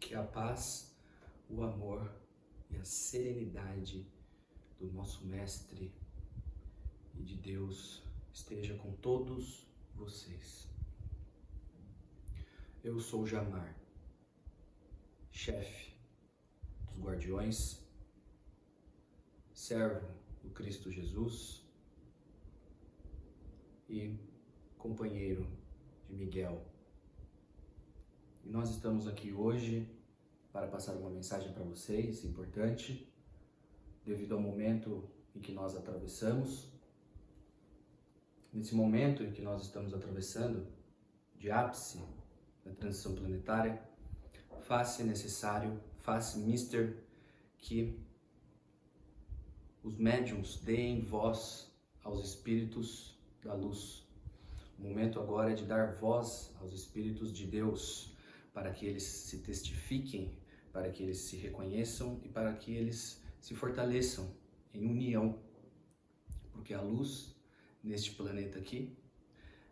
Que a paz, o amor e a serenidade do nosso Mestre e de Deus esteja com todos vocês. Eu sou Jamar, chefe dos guardiões, servo do Cristo Jesus e companheiro de Miguel. E nós estamos aqui hoje para passar uma mensagem para vocês, importante, devido ao momento em que nós atravessamos. Nesse momento em que nós estamos atravessando, de ápice da transição planetária, faz-se necessário, faz-se mister que os médiuns deem voz aos espíritos da luz. O momento agora é de dar voz aos espíritos de Deus, para que eles se testifiquem, para que eles se reconheçam e para que eles se fortaleçam em união. Porque a luz, neste planeta aqui,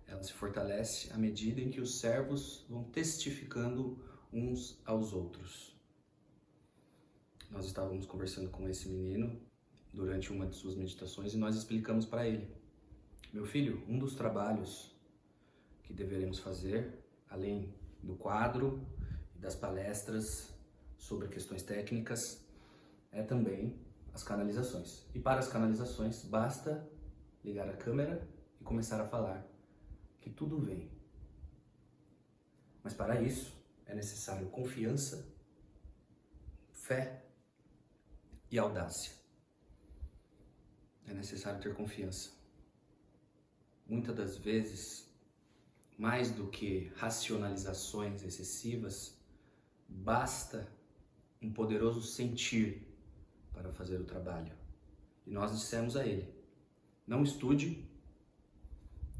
ela se fortalece à medida em que os servos vão testificando uns aos outros. Nós estávamos conversando com esse menino durante uma de suas meditações e nós explicamos para ele: meu filho, um dos trabalhos que deveremos fazer, além do quadro e das palestras sobre questões técnicas, é também as canalizações. E para as canalizações, basta ligar a câmera e começar a falar que tudo vem. Mas para isso é necessário confiança, fé e audácia. É necessário ter confiança. Muitas das vezes, mais do que racionalizações excessivas, basta um poderoso sentir para fazer o trabalho. E nós dissemos a ele: não estude,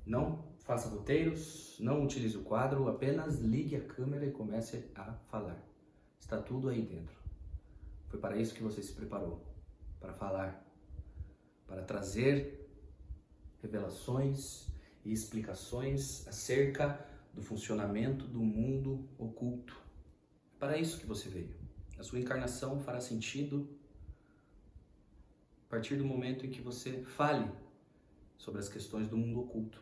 não faça roteiros, não utilize o quadro, apenas ligue a câmera e comece a falar. Está tudo aí dentro. Foi para isso que você se preparou, para falar, para trazer revelações e explicações acerca do funcionamento do mundo oculto. É para isso que você veio. A sua encarnação fará sentido a partir do momento em que você fale sobre as questões do mundo oculto.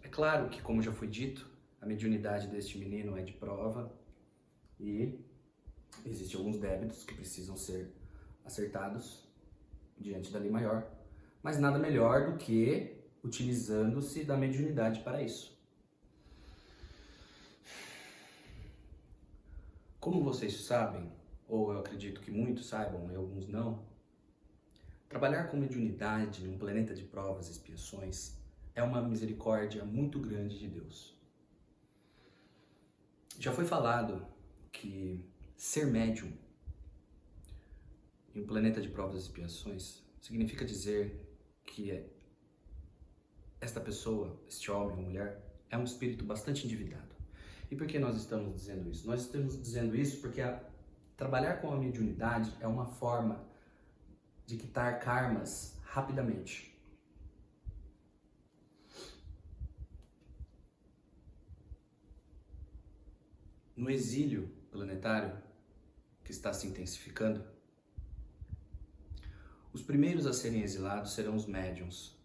É claro que, como já foi dito, a mediunidade deste menino é de prova e existem alguns débitos que precisam ser acertados diante da lei maior, mas nada melhor do que utilizando-se da mediunidade para isso. Como vocês sabem, ou eu acredito que muitos saibam e alguns não, trabalhar com mediunidade num planeta de provas e expiações é uma misericórdia muito grande de Deus. Já foi falado que ser médium em um planeta de provas e expiações significa dizer que esta pessoa, este homem ou mulher, é um espírito bastante endividado. E por que nós estamos dizendo isso? Nós estamos dizendo isso porque trabalhar com a mediunidade é uma forma de quitar karmas rapidamente. No exílio planetário, que está se intensificando, os primeiros a serem exilados serão os médiuns,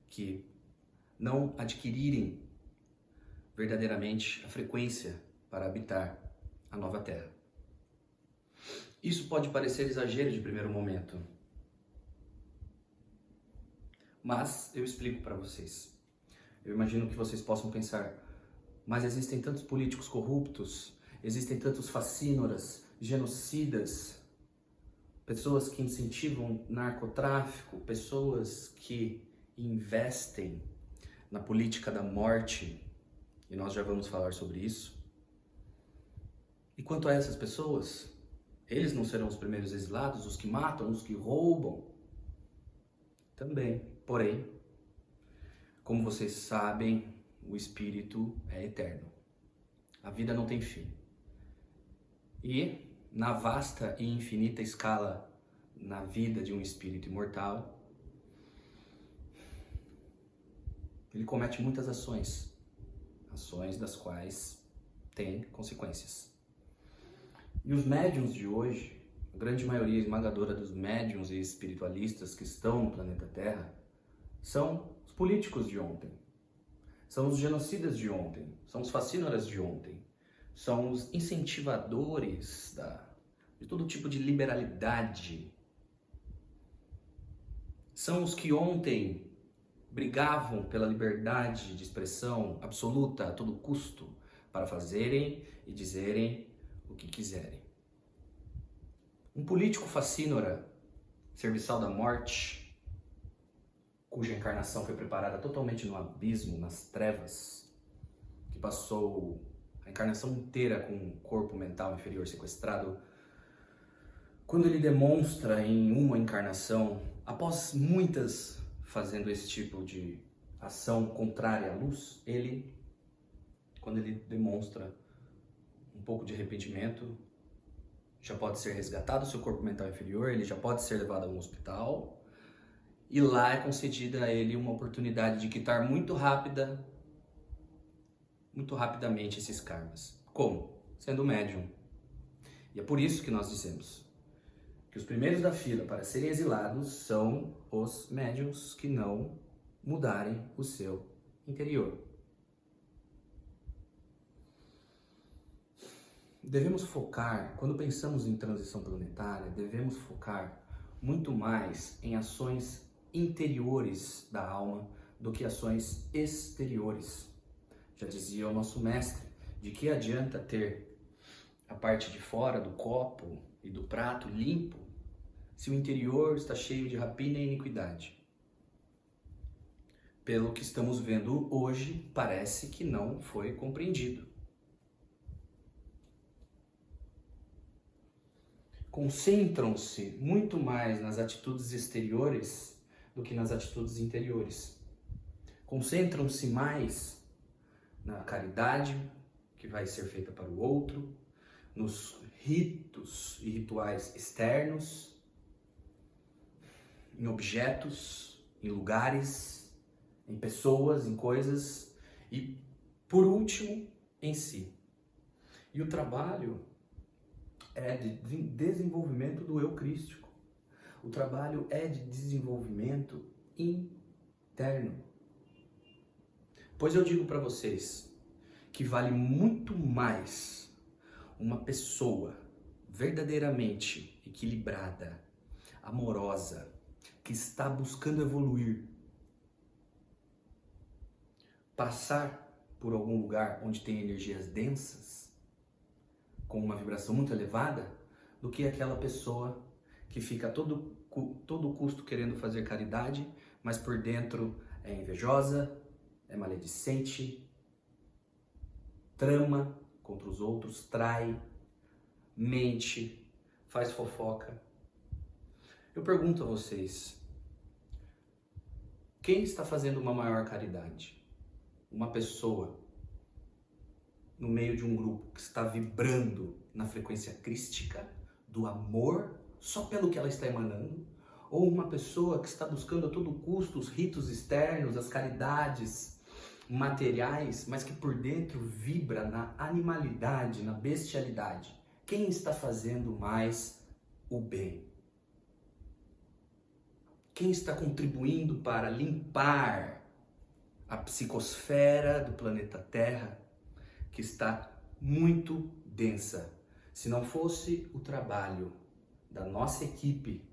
que não adquirirem verdadeiramente a frequência para habitar a nova Terra. Isso pode parecer exagero de primeiro momento, mas eu explico para vocês. Eu imagino que vocês possam pensar: mas existem tantos políticos corruptos, existem tantos facínoras, genocidas, pessoas que incentivam narcotráfico, pessoas que investem na política da morte, e nós já vamos falar sobre isso. E quanto a essas pessoas, eles não serão os primeiros exilados, os que matam, os que roubam? Também, porém, como vocês sabem, o espírito é eterno. A vida não tem fim. E na vasta e infinita escala na vida de um espírito imortal, ele comete muitas ações das quais tem consequências. E os médiuns de hoje, a grande maioria esmagadora dos médiuns e espiritualistas que estão no planeta Terra, são os políticos de ontem, são os genocidas de ontem, são os facínoras de ontem, são os incentivadores de todo tipo de liberalidade. São os que ontem brigavam pela liberdade de expressão absoluta a todo custo para fazerem e dizerem o que quiserem. Um político facínora, serviçal da morte, cuja encarnação foi preparada totalmente no abismo, nas trevas, que passou a encarnação inteira com um corpo mental inferior sequestrado, quando ele demonstra em uma encarnação, após muitas fazendo esse tipo de ação contrária à luz, quando ele demonstra um pouco de arrependimento, já pode ser resgatado o seu corpo mental inferior, ele já pode ser levado a um hospital, e lá é concedida a ele uma oportunidade de quitar muito rapidamente esses karmas. Como? Sendo médium. E é por isso que nós dizemos que os primeiros da fila para serem exilados são os médiuns que não mudarem o seu interior. Devemos focar, quando pensamos em transição planetária, devemos focar muito mais em ações interiores da alma do que ações exteriores. Já dizia o nosso mestre, de que adianta ter a parte de fora do copo e do prato limpo se o interior está cheio de rapina e iniquidade? Pelo que estamos vendo hoje, parece que não foi compreendido. Concentram-se muito mais nas atitudes exteriores do que nas atitudes interiores. Concentram-se mais na caridade que vai ser feita para o outro, nos ritos e rituais externos, em objetos, em lugares, em pessoas, em coisas e, por último, em si. E o trabalho é de desenvolvimento do eu crístico. O trabalho é de desenvolvimento interno. Pois eu digo para vocês que vale muito mais uma pessoa verdadeiramente equilibrada, amorosa, que está buscando evoluir, passar por algum lugar onde tem energias densas, com uma vibração muito elevada, do que aquela pessoa que fica a todo custo querendo fazer caridade, mas por dentro é invejosa, é maledicente, trama contra os outros, trai, mente, faz fofoca. Eu pergunto a vocês, quem está fazendo uma maior caridade? Uma pessoa no meio de um grupo que está vibrando na frequência crística do amor só pelo que ela está emanando? Ou uma pessoa que está buscando a todo custo os ritos externos, as caridades materiais, mas que por dentro vibra na animalidade, na bestialidade? Quem está fazendo mais o bem? Quem está contribuindo para limpar a psicosfera do planeta Terra, que está muito densa? Se não fosse o trabalho da nossa equipe,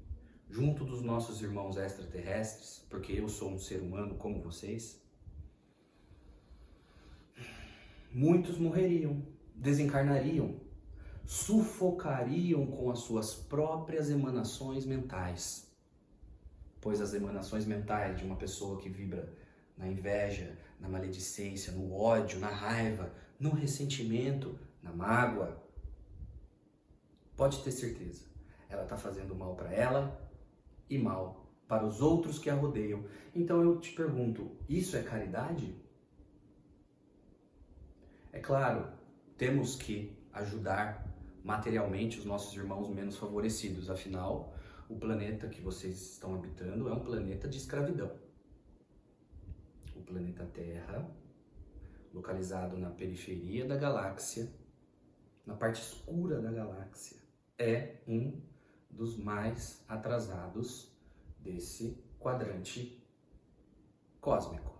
junto dos nossos irmãos extraterrestres, porque eu sou um ser humano como vocês, muitos morreriam, desencarnariam, sufocariam com as suas próprias emanações mentais. Pois as emanações mentais de uma pessoa que vibra na inveja, na maledicência, no ódio, na raiva, no ressentimento, na mágoa, pode ter certeza, ela está fazendo mal para ela e mal para os outros que a rodeiam. Então eu te pergunto, isso é caridade? É claro, temos que ajudar materialmente os nossos irmãos menos favorecidos, afinal, o planeta que vocês estão habitando é um planeta de escravidão. O planeta Terra, localizado na periferia da galáxia, na parte escura da galáxia, é um dos mais atrasados desse quadrante cósmico.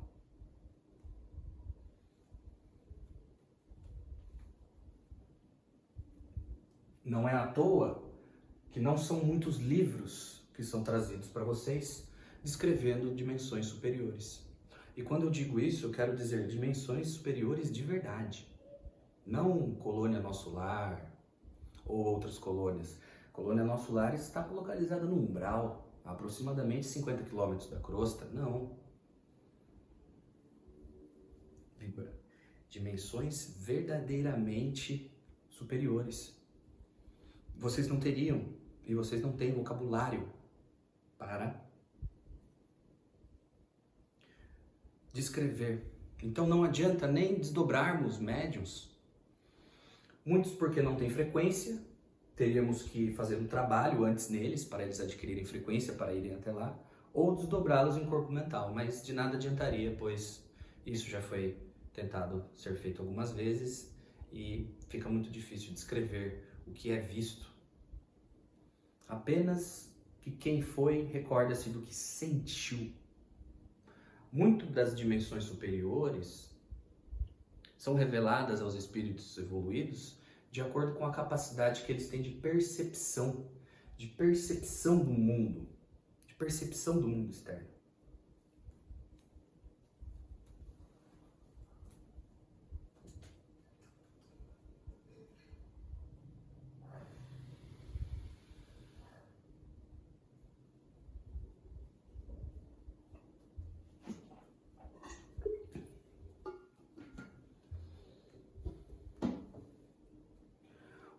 Não é à toa que não são muitos livros que são trazidos para vocês descrevendo dimensões superiores. E quando eu digo isso, eu quero dizer dimensões superiores de verdade. Não Colônia Nosso Lar ou outras colônias. Colônia Nosso Lar está localizada no umbral, a aproximadamente 50 quilômetros da crosta. Não. Dimensões verdadeiramente superiores. Vocês não teriam, e vocês não têm vocabulário para descrever. Então não adianta nem desdobrarmos médiuns. Muitos porque não têm frequência, teríamos que fazer um trabalho antes neles para eles adquirirem frequência para irem até lá, ou desdobrá-los em corpo mental, mas de nada adiantaria, pois isso já foi tentado ser feito algumas vezes e fica muito difícil descrever o que é visto. Apenas que quem foi recorda-se do que sentiu. Muito das dimensões superiores são reveladas aos espíritos evoluídos de acordo com a capacidade que eles têm de percepção do mundo, de percepção do mundo externo.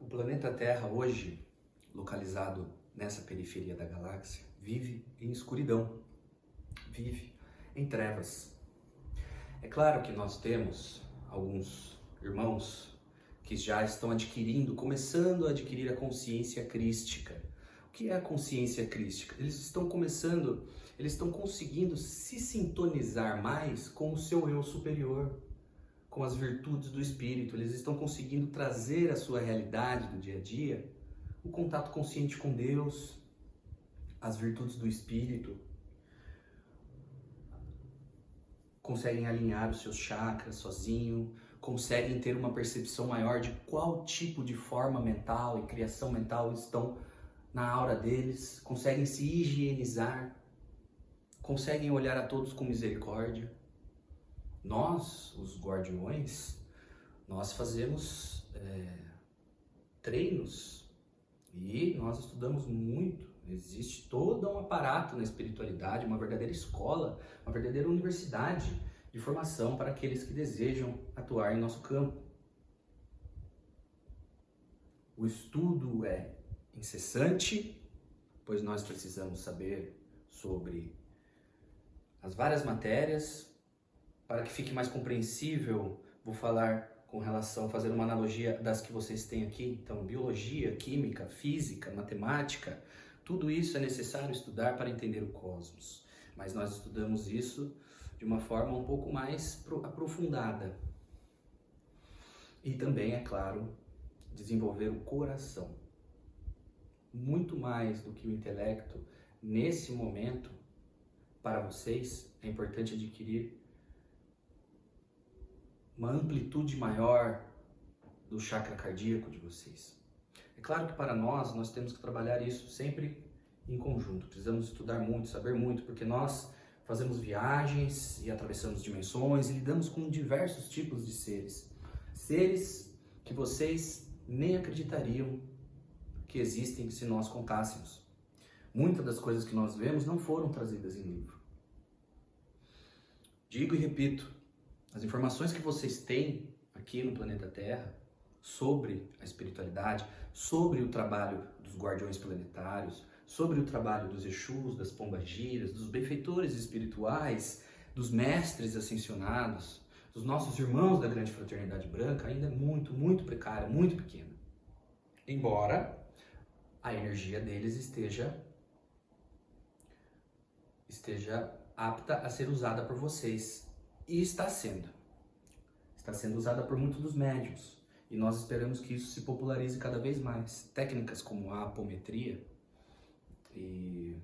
O planeta Terra hoje, localizado nessa periferia da galáxia, vive em escuridão, vive em trevas. É claro que nós temos alguns irmãos que já estão começando a adquirir a consciência crística. O que é a consciência crística? Eles estão conseguindo se sintonizar mais com o seu eu superior, com as virtudes do espírito. Eles estão conseguindo trazer à sua realidade do dia a dia o contato consciente com Deus, as virtudes do espírito. Conseguem alinhar os seus chakras sozinho, conseguem ter uma percepção maior de qual tipo de forma mental e criação mental estão na aura deles, conseguem se higienizar, conseguem olhar a todos com misericórdia. Nós, os guardiões, nós fazemos treinos e nós estudamos muito. Existe todo um aparato na espiritualidade, uma verdadeira escola, uma verdadeira universidade de formação para aqueles que desejam atuar em nosso campo. O estudo é incessante, pois nós precisamos saber sobre as várias matérias. Para que fique mais compreensível, vou fazer uma analogia das que vocês têm aqui. Então, biologia, química, física, matemática, tudo isso é necessário estudar para entender o cosmos. Mas nós estudamos isso de uma forma um pouco mais aprofundada. E também, é claro, desenvolver o coração. Muito mais do que o intelecto, nesse momento, para vocês, é importante adquirir uma amplitude maior do chakra cardíaco de vocês. É claro que para nós temos que trabalhar isso sempre em conjunto. Precisamos estudar muito, saber muito, porque nós fazemos viagens e atravessamos dimensões e lidamos com diversos tipos de seres. Seres que vocês nem acreditariam que existem se nós contássemos. Muitas das coisas que nós vemos não foram trazidas em livro. Digo e repito, as informações que vocês têm aqui no planeta Terra sobre a espiritualidade, sobre o trabalho dos guardiões planetários, sobre o trabalho dos Exus, das pombagiras, dos benfeitores espirituais, dos mestres ascensionados, dos nossos irmãos da grande fraternidade branca, ainda é muito, muito precária, muito pequena. Embora a energia deles esteja apta a ser usada por vocês. E está sendo usada por muitos dos médiuns. E nós esperamos que isso se popularize cada vez mais. Técnicas como a apometria e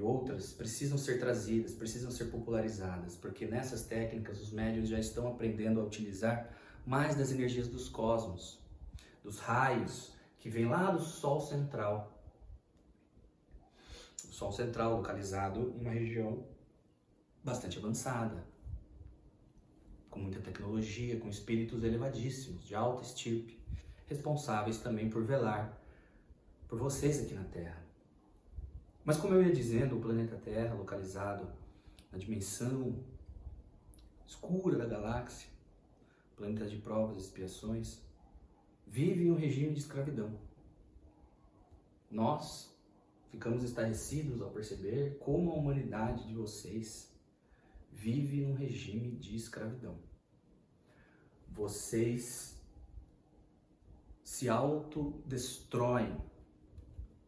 outras precisam ser trazidas, precisam ser popularizadas, porque nessas técnicas os médiuns já estão aprendendo a utilizar mais das energias dos cosmos, dos raios que vêm lá do Sol central. O Sol central localizado em uma região bastante avançada, com muita tecnologia, com espíritos elevadíssimos, de alta estirpe, responsáveis também por velar por vocês aqui na Terra. Mas como eu ia dizendo, o planeta Terra, localizado na dimensão escura da galáxia, planeta de provas e expiações, vive em um regime de escravidão. Nós ficamos estarrecidos ao perceber como a humanidade de vocês vive num regime de escravidão. Vocês se autodestroem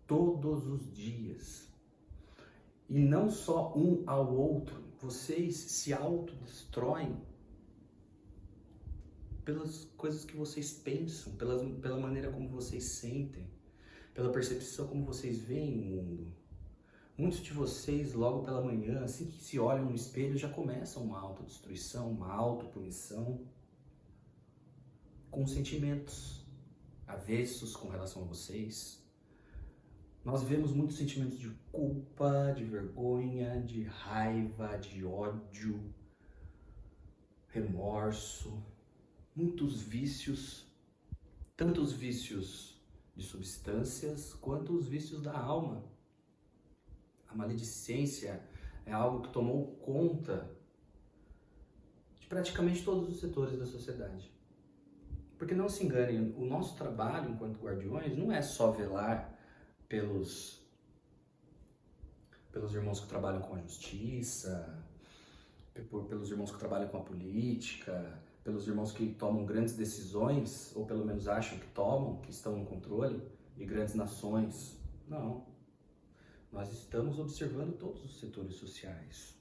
todos os dias. E não só um ao outro, vocês se autodestroem pelas coisas que vocês pensam, pela maneira como vocês sentem, pela percepção como vocês veem o mundo. Muitos de vocês, logo pela manhã, assim que se olham no espelho, já começam uma autodestruição, uma autopunição, com sentimentos avessos com relação a vocês. Nós vemos muitos sentimentos de culpa, de vergonha, de raiva, de ódio, remorso, muitos vícios, tanto os vícios de substâncias quanto os vícios da alma. A maledicência é algo que tomou conta de praticamente todos os setores da sociedade. Porque não se enganem, o nosso trabalho enquanto guardiões não é só velar pelos irmãos que trabalham com a justiça, pelos irmãos que trabalham com a política, pelos irmãos que tomam grandes decisões, ou pelo menos acham que tomam, que estão no controle de grandes nações. Não. Nós estamos observando todos os setores sociais.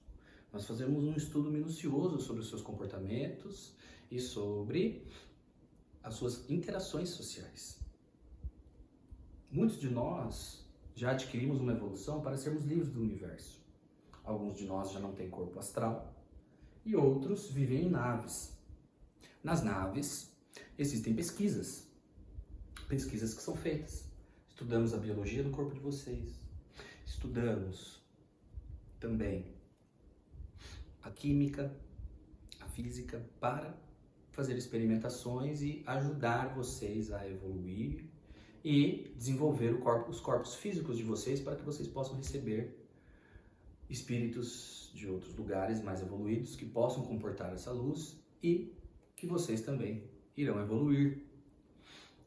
Nós fazemos um estudo minucioso sobre os seus comportamentos e sobre as suas interações sociais. Muitos de nós já adquirimos uma evolução para sermos livres do universo. Alguns de nós já não têm corpo astral e outros vivem em naves. Nas naves existem pesquisas que são feitas. Estudamos a biologia do corpo de vocês, estudamos também a química, a física, para fazer experimentações e ajudar vocês a evoluir e desenvolver os corpos físicos de vocês para que vocês possam receber espíritos de outros lugares mais evoluídos que possam comportar essa luz e que vocês também irão evoluir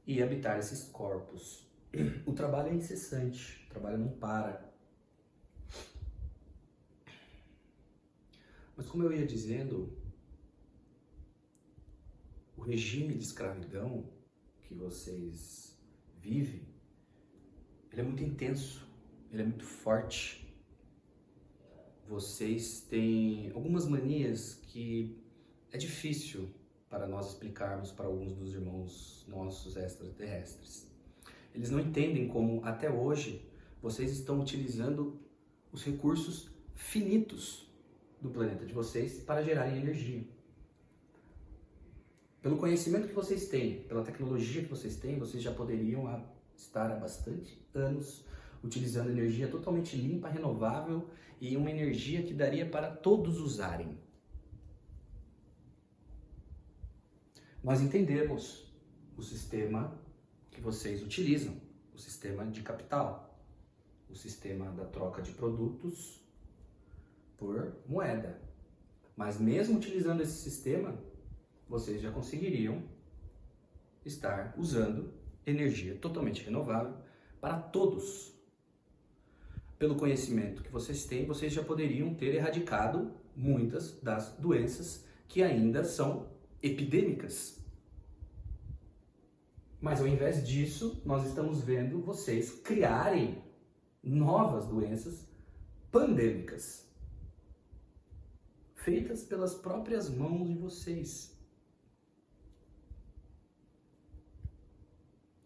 e habitar esses corpos. O trabalho é incessante, o trabalho não para. Mas como eu ia dizendo, o regime de escravidão que vocês vivem, ele é muito intenso, ele é muito forte. Vocês têm algumas manias que é difícil para nós explicarmos para alguns dos irmãos nossos extraterrestres. Eles não entendem como, até hoje, vocês estão utilizando os recursos finitos do planeta de vocês para gerarem energia. Pelo conhecimento que vocês têm, pela tecnologia que vocês têm, vocês já poderiam estar há bastante anos utilizando energia totalmente limpa, renovável e uma energia que daria para todos usarem. Nós entendemos o sistema que vocês utilizam, o sistema de capital, o sistema da troca de produtos por moeda. Mas mesmo utilizando esse sistema, vocês já conseguiriam estar usando energia totalmente renovável para todos. Pelo conhecimento que vocês têm, vocês já poderiam ter erradicado muitas das doenças que ainda são epidêmicas. Mas ao invés disso, nós estamos vendo vocês criarem novas doenças pandêmicas, feitas pelas próprias mãos de vocês.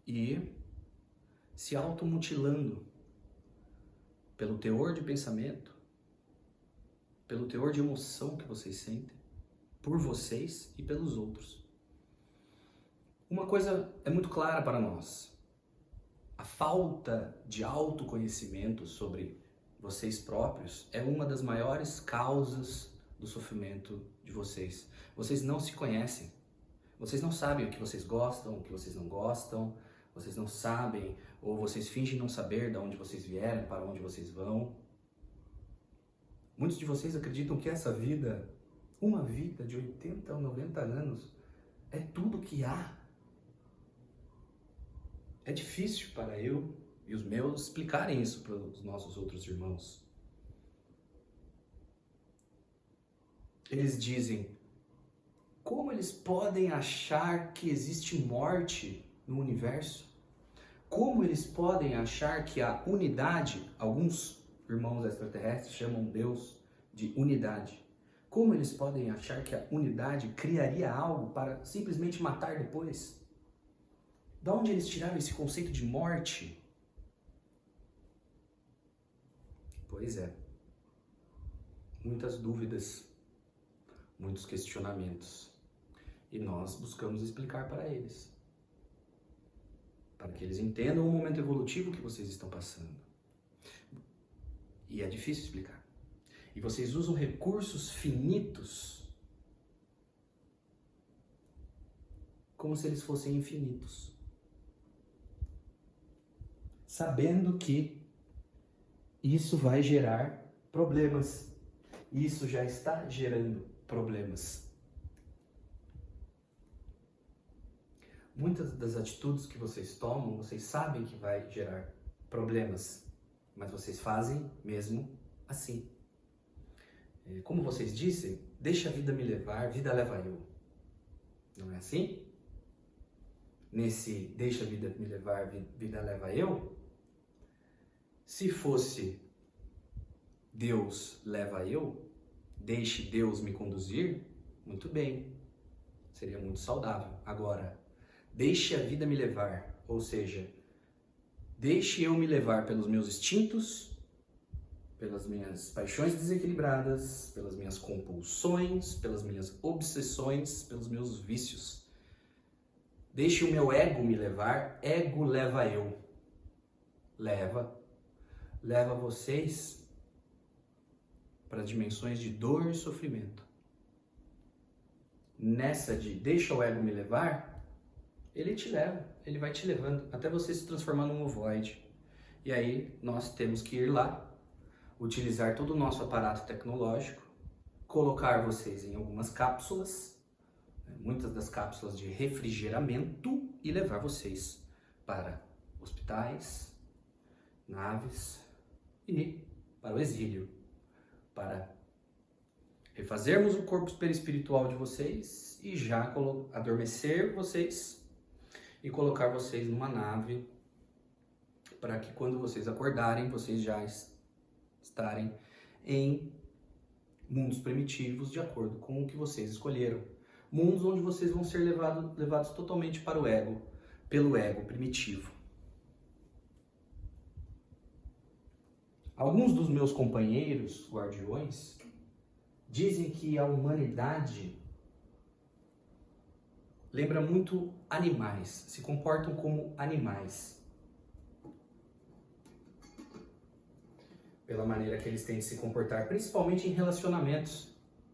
e se automutilando pelo teor de pensamento, pelo teor de emoção que vocês sentem, por vocês e pelos outros. Uma coisa é muito clara para nós: a falta de autoconhecimento sobre vocês próprios é uma das maiores causas do sofrimento de vocês. Vocês não se conhecem. Vocês não sabem o que vocês gostam, o que vocês não gostam. Vocês não sabem, ou vocês fingem não saber de onde vocês vieram, para onde vocês vão. Muitos de vocês acreditam que essa vida, uma vida de 80 ou 90 anos, é tudo que há. É difícil para eu e os meus explicarem isso para os nossos outros irmãos. Eles dizem: como eles podem achar que existe morte no universo? Como eles podem achar que a unidade, alguns irmãos extraterrestres chamam Deus de unidade. Como eles podem achar que a unidade criaria algo para simplesmente matar depois? De onde eles tiraram esse conceito de morte? Pois é, muitas dúvidas, muitos questionamentos. E nós buscamos explicar para eles, para que eles entendam o momento evolutivo que vocês estão passando. E é difícil explicar. E vocês usam recursos finitos como se eles fossem infinitos, sabendo que isso vai gerar problemas. Isso já está gerando problemas. Muitas das atitudes que vocês tomam, vocês sabem que vai gerar problemas, mas vocês fazem mesmo assim. Como vocês dizem, deixa a vida me levar, vida leva eu. Não é assim? Nesse deixa a vida me levar, vida leva eu, se fosse Deus leva eu, deixe Deus me conduzir, muito bem, seria muito saudável. Agora, deixe a vida me levar, ou seja, deixe eu me levar pelos meus instintos, pelas minhas paixões desequilibradas, pelas minhas compulsões, pelas minhas obsessões, pelos meus vícios. Deixe o meu ego me levar, ego leva eu. Leva vocês para dimensões de dor e sofrimento. Nessa de deixa o ego me levar, ele te leva, ele vai te levando até você se transformar num ovoide. E aí nós temos que ir lá, utilizar todo o nosso aparato tecnológico, colocar vocês em algumas cápsulas, muitas das cápsulas de refrigeramento, e levar vocês para hospitais, naves e para o exílio, para refazermos o corpo perispiritual de vocês e já adormecer vocês e colocar vocês numa nave para que quando vocês acordarem, vocês já estarem em mundos primitivos de acordo com o que vocês escolheram. Mundos onde vocês vão ser levados totalmente para o ego, pelo ego primitivo. Alguns dos meus companheiros guardiões dizem que a humanidade lembra muito animais, se comportam como animais. Pela maneira que eles têm de se comportar, principalmente em relacionamentos.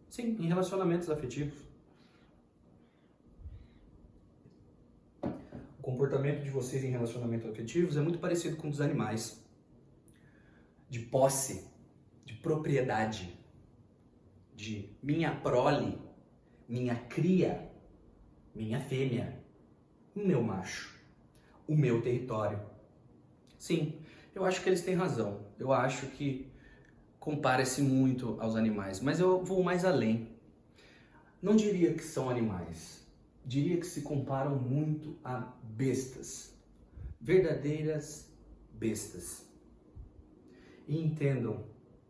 Sim, em relacionamentos afetivos. O comportamento de vocês em relacionamentos afetivos é muito parecido com o dos animais. De posse, de propriedade, de minha prole, minha cria, minha fêmea, o meu macho, o meu território. Sim, eu acho que eles têm razão. Eu acho que compara-se muito aos animais, mas eu vou mais além. Não diria que são animais, diria que se comparam muito a bestas, verdadeiras bestas. E entendam,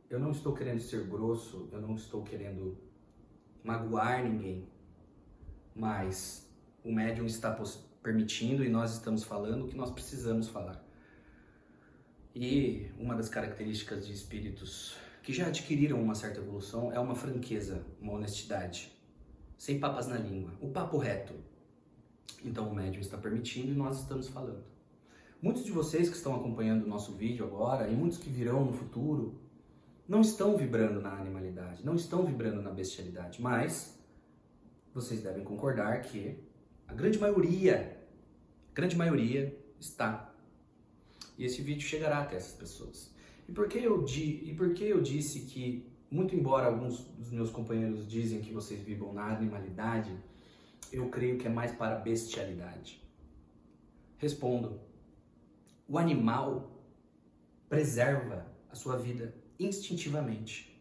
eu não estou querendo ser grosso, eu não estou querendo magoar ninguém, mas o médium está permitindo e nós estamos falando o que nós precisamos falar. E uma das características de espíritos que já adquiriram uma certa evolução é uma franqueza, uma honestidade, sem papas na língua, o papo reto. Então o médium está permitindo e nós estamos falando. Muitos de vocês que estão acompanhando o nosso vídeo agora e muitos que virão no futuro não estão vibrando na animalidade, não estão vibrando na bestialidade, mas vocês devem concordar que a grande maioria está. E esse vídeo chegará até essas pessoas. E por que eu disse que, muito embora alguns dos meus companheiros dizem que vocês vibram na animalidade, eu creio que é mais para a bestialidade? Respondo. O animal preserva a sua vida instintivamente.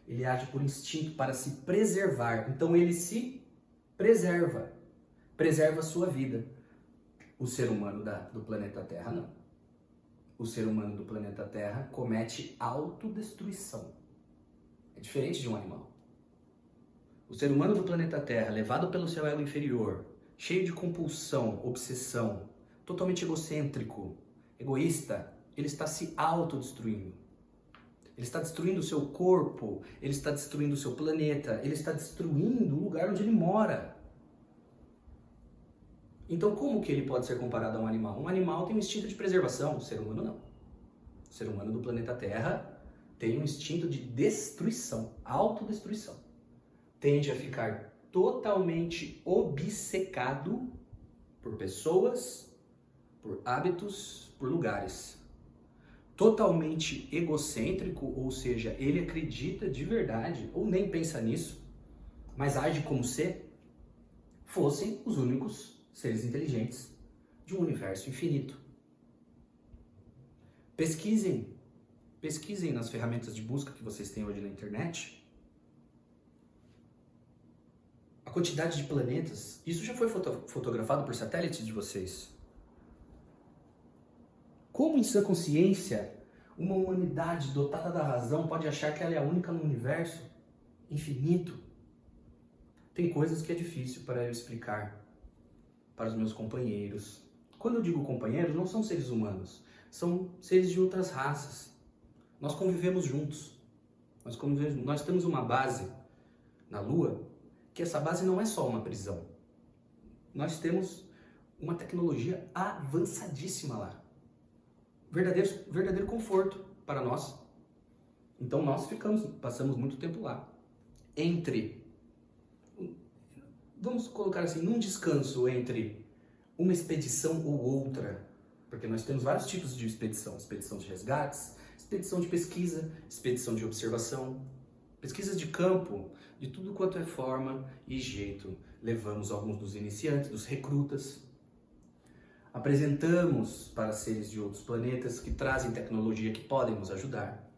Ele age por instinto para se preservar. Então ele se preserva a sua vida. O ser humano do planeta Terra não. O ser humano do planeta Terra comete autodestruição. É diferente de um animal. O ser humano do planeta Terra, levado pelo seu ego inferior, cheio de compulsão, obsessão, totalmente egocêntrico, egoísta, ele está se autodestruindo. Ele está destruindo o seu corpo, ele está destruindo o seu planeta, ele está destruindo o lugar onde ele mora. Então, como que ele pode ser comparado a um animal? Um animal tem um instinto de preservação, o ser humano não. O ser humano do planeta Terra tem um instinto de destruição, autodestruição. Tende a ficar totalmente obcecado por pessoas, por hábitos, por lugares. Totalmente egocêntrico, ou seja, ele acredita de verdade, ou nem pensa nisso, mas age como se fossem os únicos seres inteligentes de um universo infinito. Pesquisem nas ferramentas de busca que vocês têm hoje na internet. A quantidade de planetas, isso já foi fotografado por satélites de vocês. Como em sua consciência, uma humanidade dotada da razão pode achar que ela é a única no universo infinito? Tem coisas que é difícil para eu explicar para os meus companheiros. Quando eu digo companheiros, não são seres humanos, são seres de outras raças. Nós convivemos juntos. Nós temos uma base na Lua, que essa base não é só uma prisão. Nós temos uma tecnologia avançadíssima lá. Verdadeiro conforto para nós. Então nós passamos muito tempo lá. Vamos colocar assim, num descanso entre uma expedição ou outra, porque nós temos vários tipos de expedição de resgates, expedição de pesquisa, expedição de observação, pesquisas de campo, de tudo quanto é forma e jeito. Levamos alguns dos iniciantes, dos recrutas, apresentamos para seres de outros planetas que trazem tecnologia que podem nos ajudar.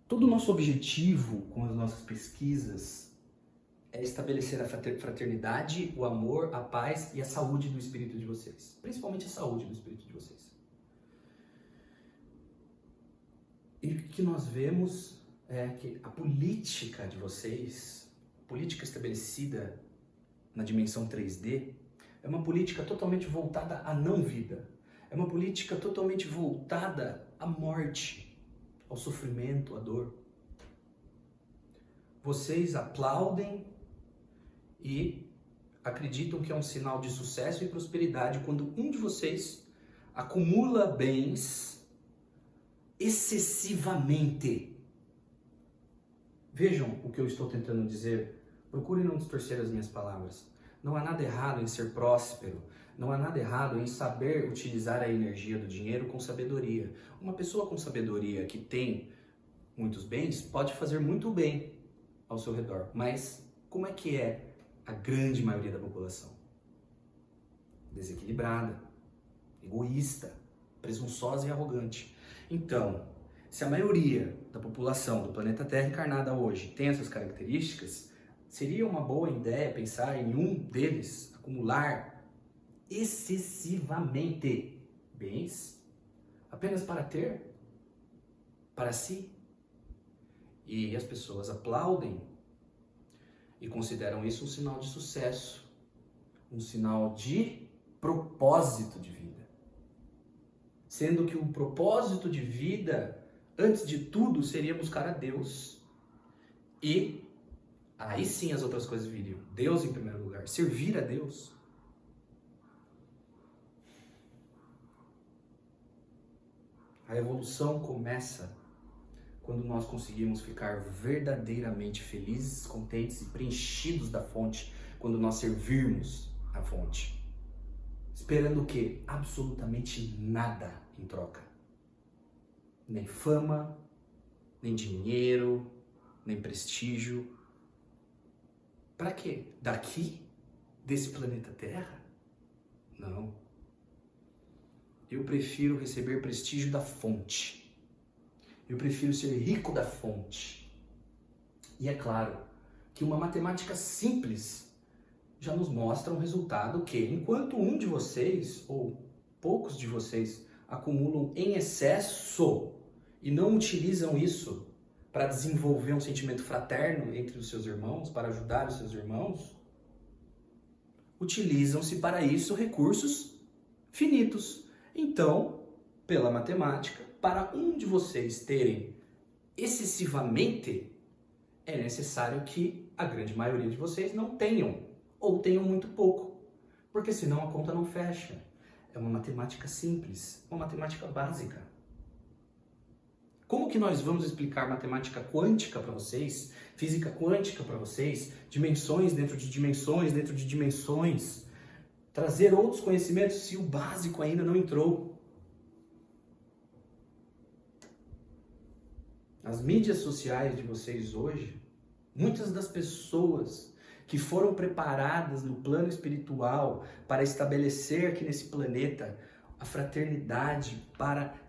Todo o nosso objetivo com as nossas pesquisas é estabelecer a fraternidade, o amor, a paz e a saúde do espírito de vocês. Principalmente a saúde do espírito de vocês. E o que nós vemos é que a política de vocês, a política estabelecida na dimensão 3D, é uma política totalmente voltada à não-vida. É uma política totalmente voltada à morte, ao sofrimento, à dor. Vocês aplaudem e acreditam que é um sinal de sucesso e prosperidade quando um de vocês acumula bens excessivamente. Vejam o que eu estou tentando dizer. Procurem não distorcer as minhas palavras. Não há nada errado em ser próspero. Não há nada errado em saber utilizar a energia do dinheiro com sabedoria. Uma pessoa com sabedoria que tem muitos bens pode fazer muito bem ao seu redor. Mas como é que é a grande maioria da população? Desequilibrada, egoísta, presunçosa e arrogante. Então, se a maioria da população do planeta Terra encarnada hoje tem essas características, seria uma boa ideia pensar em um deles acumular excessivamente bens apenas para ter para si. E as pessoas aplaudem e consideram isso um sinal de sucesso, um sinal de propósito de vida. Sendo que o propósito de vida, antes de tudo, seria buscar a Deus. E aí sim as outras coisas viriam. Deus em primeiro lugar, servir a Deus. A evolução começa quando nós conseguimos ficar verdadeiramente felizes, contentes e preenchidos da fonte, quando nós servirmos a fonte. Esperando o quê? Absolutamente nada em troca. Nem fama, nem dinheiro, nem prestígio. Para quê? Daqui? Desse planeta Terra? Não. Eu prefiro receber prestígio da fonte. Eu prefiro ser rico da fonte. E é claro que uma matemática simples já nos mostra um resultado que, enquanto um de vocês, ou poucos de vocês, acumulam em excesso e não utilizam isso para desenvolver um sentimento fraterno entre os seus irmãos, para ajudar os seus irmãos, utilizam-se para isso recursos finitos. Então, pela matemática, para um de vocês terem excessivamente, é necessário que a grande maioria de vocês não tenham, ou tenham muito pouco, porque senão a conta não fecha. É uma matemática simples, uma matemática básica. Como que nós vamos explicar matemática quântica para vocês, física quântica para vocês, dimensões dentro de dimensões dentro de dimensões, trazer outros conhecimentos se o básico ainda não entrou? As mídias sociais de vocês hoje, muitas das pessoas que foram preparadas no plano espiritual para estabelecer aqui nesse planeta a fraternidade,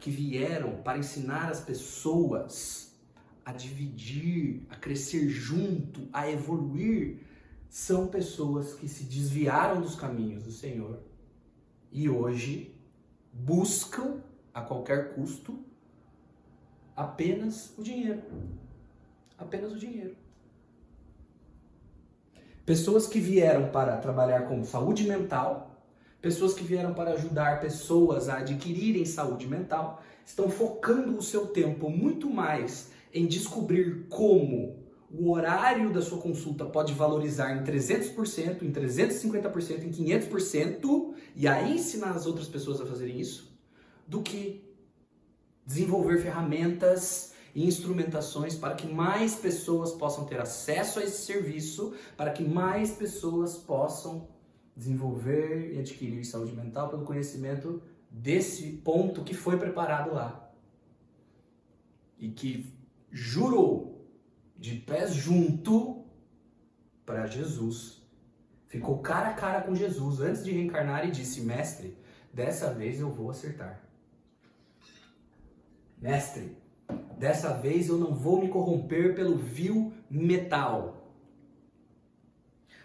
que vieram para ensinar as pessoas a dividir, a crescer junto, a evoluir, são pessoas que se desviaram dos caminhos do Senhor e hoje buscam a qualquer custo apenas o dinheiro. Apenas o dinheiro. Pessoas que vieram para trabalhar com saúde mental, pessoas que vieram para ajudar pessoas a adquirirem saúde mental, estão focando o seu tempo muito mais em descobrir como o horário da sua consulta pode valorizar em 300%, em 350%, em 500%, e aí ensinar as outras pessoas a fazerem isso, do que desenvolver ferramentas e instrumentações para que mais pessoas possam ter acesso a esse serviço, para que mais pessoas possam desenvolver e adquirir saúde mental pelo conhecimento desse ponto que foi preparado lá. E que jurou de pés junto para Jesus. Ficou cara a cara com Jesus antes de reencarnar e disse: mestre, dessa vez eu vou acertar. Mestre, dessa vez eu não vou me corromper pelo vil metal.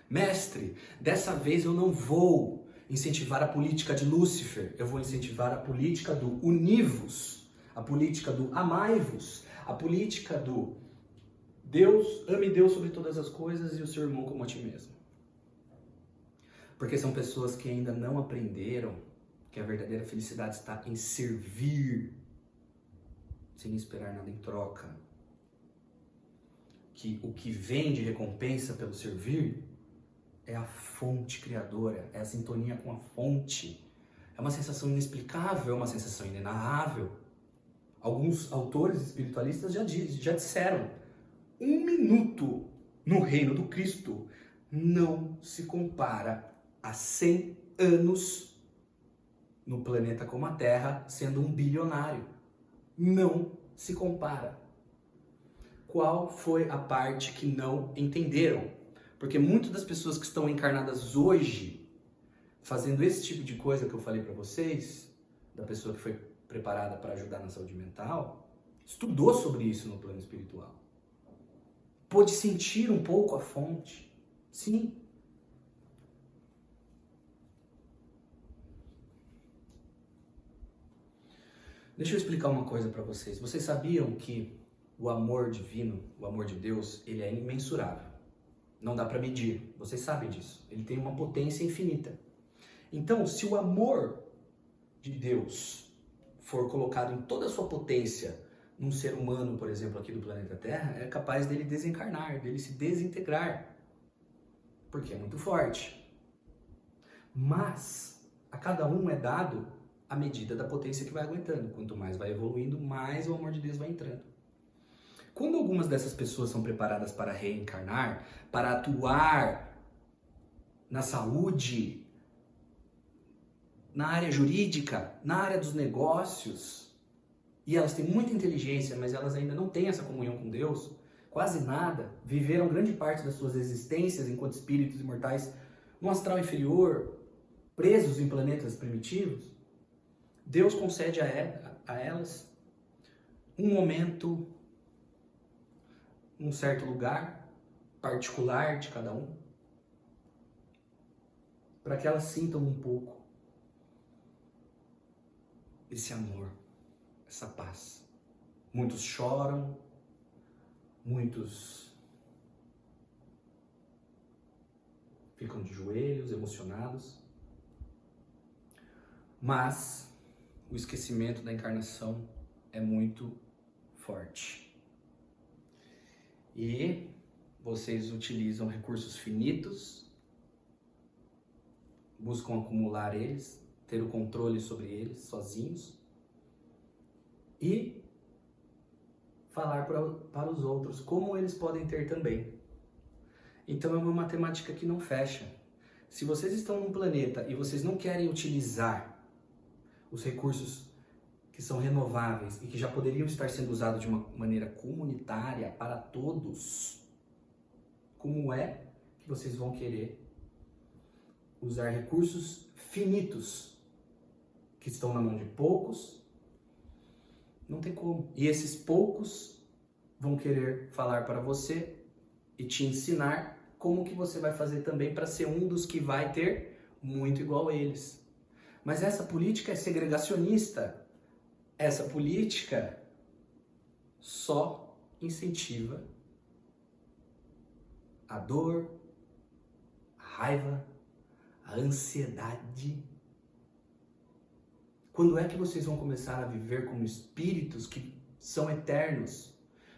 Mestre, dessa vez eu não vou incentivar a política de Lúcifer, eu vou incentivar a política do univos, a política do amai-vos, a política do Deus, ame Deus sobre todas as coisas e o seu irmão como a ti mesmo. Porque são pessoas que ainda não aprenderam que a verdadeira felicidade está em servir, sem esperar nada em troca. Que o que vem de recompensa pelo servir é a fonte criadora, é a sintonia com a fonte. É uma sensação inexplicável, é uma sensação inenarrável. Alguns autores espiritualistas já disseram: 1 minuto no reino do Cristo não se compara a 100 anos no planeta como a Terra, sendo um bilionário. Não se compara. Qual foi a parte que não entenderam? Porque muitas das pessoas que estão encarnadas hoje, fazendo esse tipo de coisa que eu falei para vocês, da pessoa que foi preparada para ajudar na saúde mental, estudou sobre isso no plano espiritual. Pôde sentir um pouco a fonte. Sim. Deixa eu explicar uma coisa para vocês. Vocês sabiam que o amor divino, o amor de Deus, ele é imensurável. Não dá para medir, vocês sabem disso. Ele tem uma potência infinita. Então, se o amor de Deus for colocado em toda a sua potência num ser humano, por exemplo, aqui do planeta Terra, é capaz dele desencarnar, dele se desintegrar, porque é muito forte. Mas a cada um é dado a medida da potência que vai aguentando. Quanto mais vai evoluindo, mais o amor de Deus vai entrando. Quando algumas dessas pessoas são preparadas para reencarnar, para atuar na saúde, na área jurídica, na área dos negócios, e elas têm muita inteligência, mas elas ainda não têm essa comunhão com Deus, quase nada, viveram grande parte das suas existências enquanto espíritos imortais no astral inferior, presos em planetas primitivos, Deus concede a elas um momento, um certo lugar particular de cada um, para que elas sintam um pouco esse amor, essa paz. Muitos choram, muitos ficam de joelhos, emocionados, mas o esquecimento da encarnação é muito forte. E vocês utilizam recursos finitos, buscam acumular eles, ter o controle sobre eles sozinhos e falar para os outros como eles podem ter também. Então é uma matemática que não fecha. Se vocês estão num planeta e vocês não querem utilizar os recursos que são renováveis e que já poderiam estar sendo usados de uma maneira comunitária para todos, como é que vocês vão querer usar recursos finitos que estão na mão de poucos? Não tem como. E esses poucos vão querer falar para você e te ensinar como que você vai fazer também para ser um dos que vai ter muito igual a eles. Mas essa política é segregacionista. Essa política só incentiva a dor, a raiva, a ansiedade. Quando é que vocês vão começar a viver como espíritos que são eternos?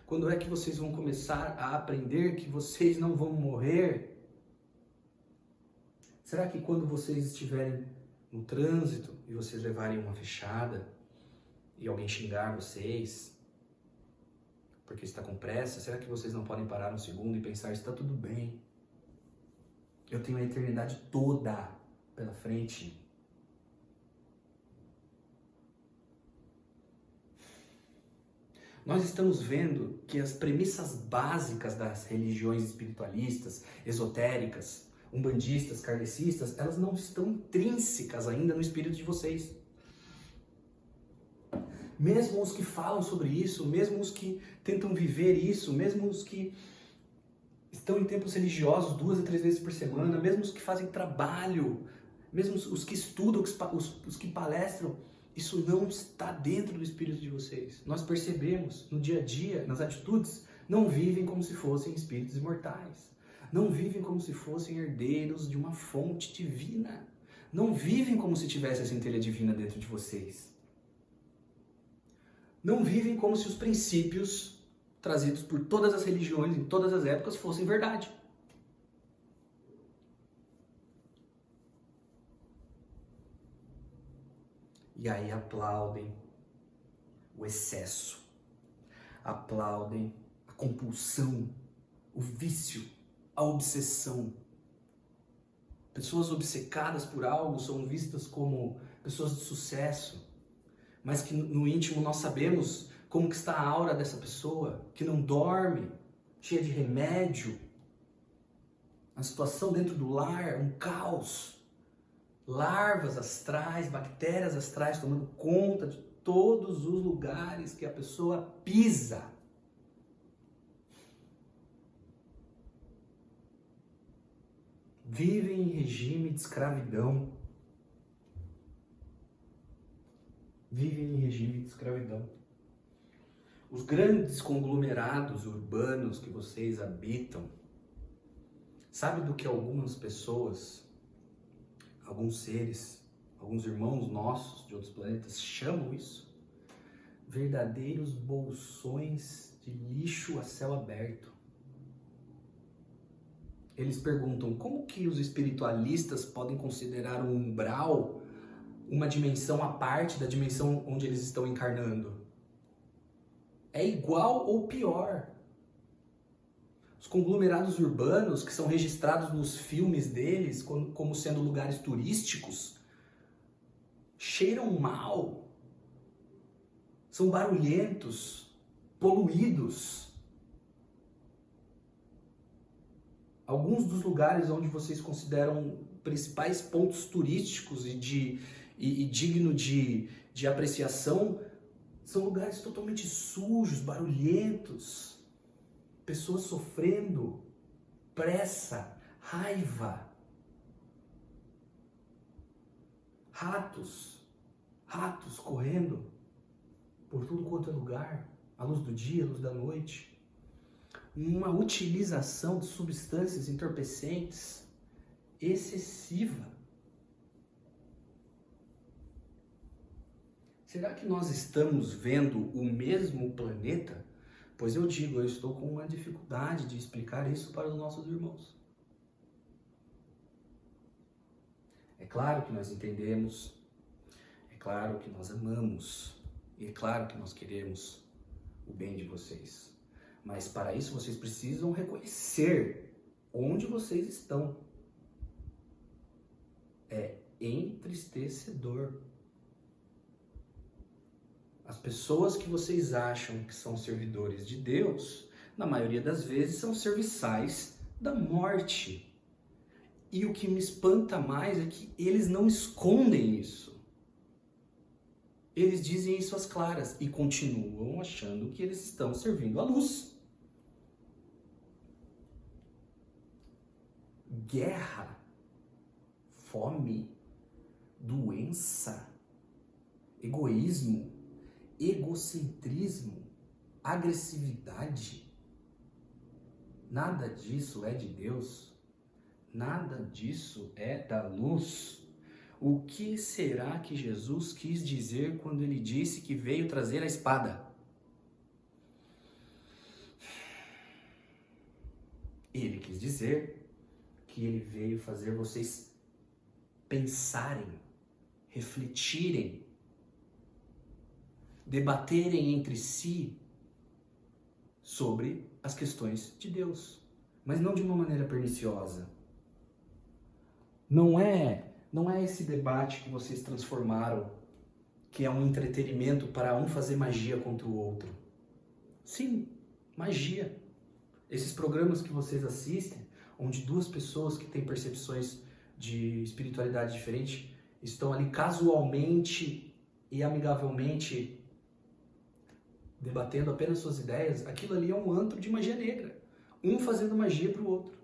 Quando é que vocês vão começar a aprender que vocês não vão morrer? Será que quando vocês estiverem no trânsito e vocês levarem uma fechada e alguém xingar vocês porque está com pressa, será que vocês não podem parar um segundo e pensar, está tudo bem? Eu tenho a eternidade toda pela frente. Nós estamos vendo que as premissas básicas das religiões espiritualistas, esotéricas, umbandistas, kardecistas, elas não estão intrínsecas ainda no espírito de vocês. Mesmo os que falam sobre isso, mesmo os que tentam viver isso, mesmo os que estão em templos religiosos 2 a 3 vezes por semana, mesmo os que fazem trabalho, mesmo os que estudam, os que palestram, isso não está dentro do espírito de vocês. Nós percebemos no dia a dia, nas atitudes, não vivem como se fossem espíritos imortais. Não vivem como se fossem herdeiros de uma fonte divina. Não vivem como se tivesse a centelha divina dentro de vocês. Não vivem como se os princípios trazidos por todas as religiões, em todas as épocas, fossem verdade. E aí aplaudem o excesso, aplaudem a compulsão, o vício, a obsessão. Pessoas obcecadas por algo são vistas como pessoas de sucesso, mas que no íntimo nós sabemos como que está a aura dessa pessoa, que não dorme, cheia de remédio. A situação dentro do lar é um caos. Larvas astrais, bactérias astrais tomando conta de todos os lugares que a pessoa pisa. Vivem em regime de escravidão. Vivem em regime de escravidão. Os grandes conglomerados urbanos que vocês habitam Sabe do que algumas pessoas, alguns seres, alguns irmãos nossos de outros planetas chamam isso? Verdadeiros bolsões de lixo a céu aberto. Eles perguntam como que os espiritualistas podem considerar um umbral uma dimensão à parte da dimensão onde eles estão encarnando. É igual ou pior. Os conglomerados urbanos que são registrados nos filmes deles como sendo lugares turísticos cheiram mal, são barulhentos, poluídos. Alguns dos lugares onde vocês consideram principais pontos turísticos e digno de apreciação são lugares totalmente sujos, barulhentos. Pessoas sofrendo, pressa, raiva, ratos correndo por tudo quanto é lugar, à luz do dia, à luz da noite. Uma utilização de substâncias entorpecentes excessiva. Será que nós estamos vendo o mesmo planeta? Pois eu digo, eu estou com uma dificuldade de explicar isso para os nossos irmãos. É claro que nós entendemos, é claro que nós amamos, e é claro que nós queremos o bem de vocês. Mas para isso vocês precisam reconhecer onde vocês estão. É entristecedor. As pessoas que vocês acham que são servidores de Deus, na maioria das vezes são serviçais da morte. E o que me espanta mais é que eles não escondem isso. Eles dizem isso às claras e continuam achando que eles estão servindo à luz. Guerra, fome, doença, egoísmo, egocentrismo, agressividade. Nada disso é de Deus. Nada disso é da luz. O que será que Jesus quis dizer quando ele disse que veio trazer a espada? Ele quis dizer que ele veio fazer vocês pensarem, refletirem, debaterem entre si sobre as questões de Deus, mas não de uma maneira perniciosa. Não é esse debate que vocês transformaram, que é um entretenimento para um fazer magia contra o outro. Sim, magia. Esses programas que vocês assistem, onde duas pessoas que têm percepções de espiritualidade diferente estão ali casualmente e amigavelmente debatendo apenas suas ideias, aquilo ali é um antro de magia negra. Um fazendo magia para o outro.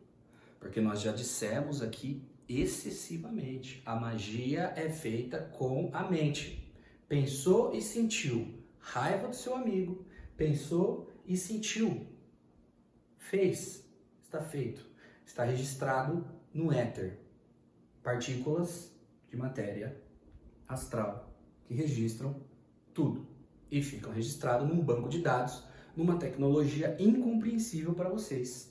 Porque nós já dissemos aqui excessivamente. A magia é feita com a mente. Pensou e sentiu raiva do seu amigo. Pensou e sentiu. Fez. Está feito. Está registrado no éter. Partículas de matéria astral que registram tudo. E ficam registrados num banco de dados, numa tecnologia incompreensível para vocês.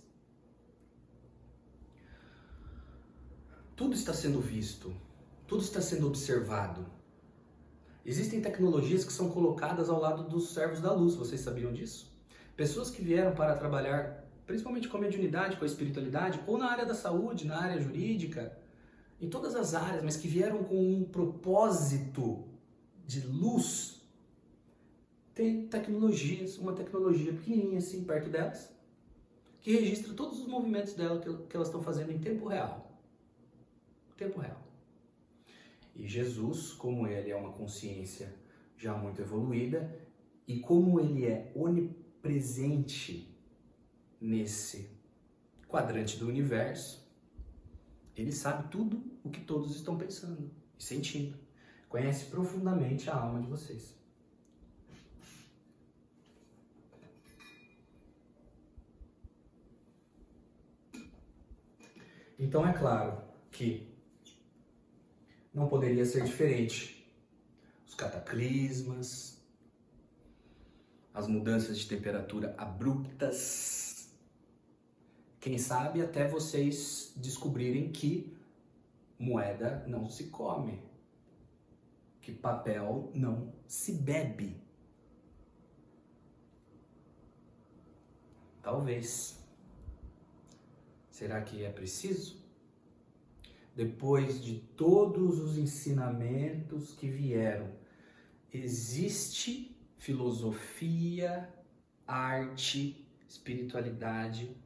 Tudo está sendo visto, tudo está sendo observado. Existem tecnologias que são colocadas ao lado dos servos da luz, vocês sabiam disso? Pessoas que vieram para trabalhar, principalmente com a mediunidade, com a espiritualidade, ou na área da saúde, na área jurídica, em todas as áreas, mas que vieram com um propósito de luz. Tem tecnologias, uma tecnologia pequenininha assim, perto delas, que registra todos os movimentos dela que elas estão fazendo em tempo real. Tempo real. E Jesus, como ele é uma consciência já muito evoluída, e como ele é onipresente nesse quadrante do universo, ele sabe tudo o que todos estão pensando e sentindo. Conhece profundamente a alma de vocês. Então é claro que não poderia ser diferente. Os cataclismas, as mudanças de temperatura abruptas, quem sabe até vocês descobrirem que moeda não se come, que papel não se bebe. Talvez. Será que é preciso? Depois de todos os ensinamentos que vieram, existe filosofia, arte, espiritualidade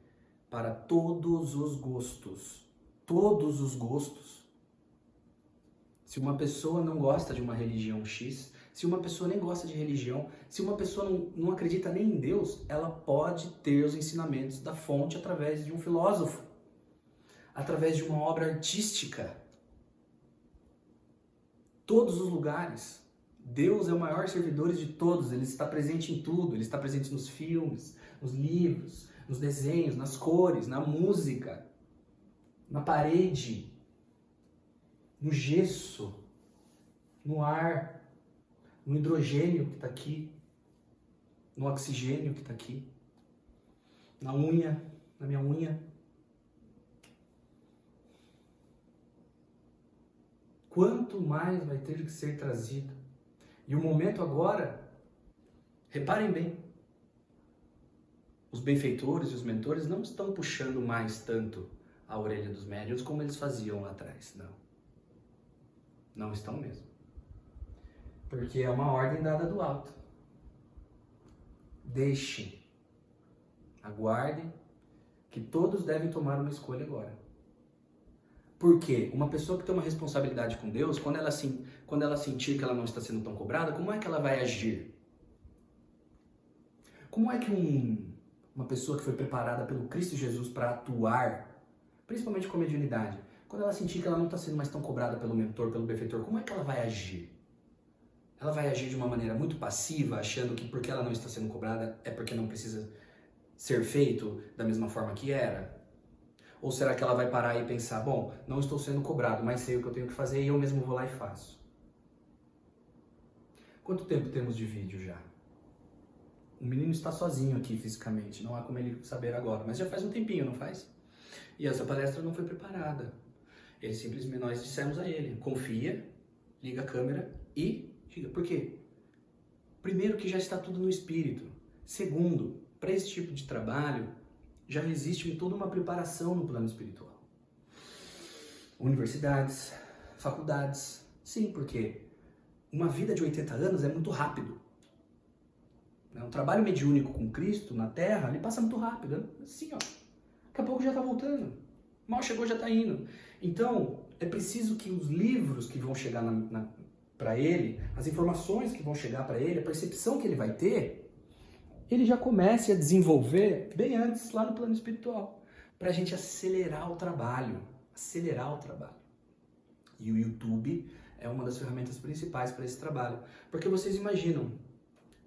para todos os gostos. Todos os gostos. Se uma pessoa não gosta de uma religião X, se uma pessoa nem gosta de religião, se uma pessoa não acredita nem em Deus, ela pode ter os ensinamentos da fonte através de um filósofo, através de uma obra artística. Todos os lugares. Deus é o maior servidor de todos, Ele está presente em tudo, Ele está presente nos filmes, nos livros, nos desenhos, nas cores, na música, na parede, no gesso, no ar, no hidrogênio que está aqui, no oxigênio que está aqui, na unha, na minha unha. Quanto mais vai ter que ser trazido? E o momento agora, reparem bem, os benfeitores e os mentores não estão puxando mais tanto a orelha dos médiuns como eles faziam lá atrás, não. Não estão mesmo. Porque é uma ordem dada do alto. Deixem, aguardem, que todos devem tomar uma escolha agora. Porque uma pessoa que tem uma responsabilidade com Deus, quando ela sentir que ela não está sendo tão cobrada, como é que ela vai agir? Como é que uma pessoa que foi preparada pelo Cristo Jesus para atuar, principalmente com a mediunidade, quando ela sentir que ela não está sendo mais tão cobrada pelo mentor, pelo benfeitor, como é que ela vai agir? Ela vai agir de uma maneira muito passiva, achando que porque ela não está sendo cobrada é porque não precisa ser feito da mesma forma que era? Ou será que ela vai parar e pensar, bom, não estou sendo cobrado, mas sei o que eu tenho que fazer e eu mesmo vou lá e faço? Quanto tempo temos de vídeo já? O menino está sozinho aqui fisicamente, não há como ele saber agora, mas já faz um tempinho, não faz? E essa palestra não foi preparada. Nós dissemos a ele, confia, liga a câmera e diga. Por quê? Primeiro que já está tudo no espírito. Segundo, para esse tipo de trabalho, já existe toda uma preparação no plano espiritual. Universidades, faculdades. Sim, porque uma vida de 80 anos é muito rápido. Um trabalho mediúnico com Cristo na Terra, ele passa muito rápido. Assim, ó. Daqui a pouco já está voltando. Mal chegou, já está indo. Então, é preciso que os livros que vão chegar para ele, as informações que vão chegar para ele, a percepção que ele vai ter, ele já comece a desenvolver bem antes lá no plano espiritual, para a gente acelerar o trabalho. E o YouTube é uma das ferramentas principais para esse trabalho. Porque vocês imaginam,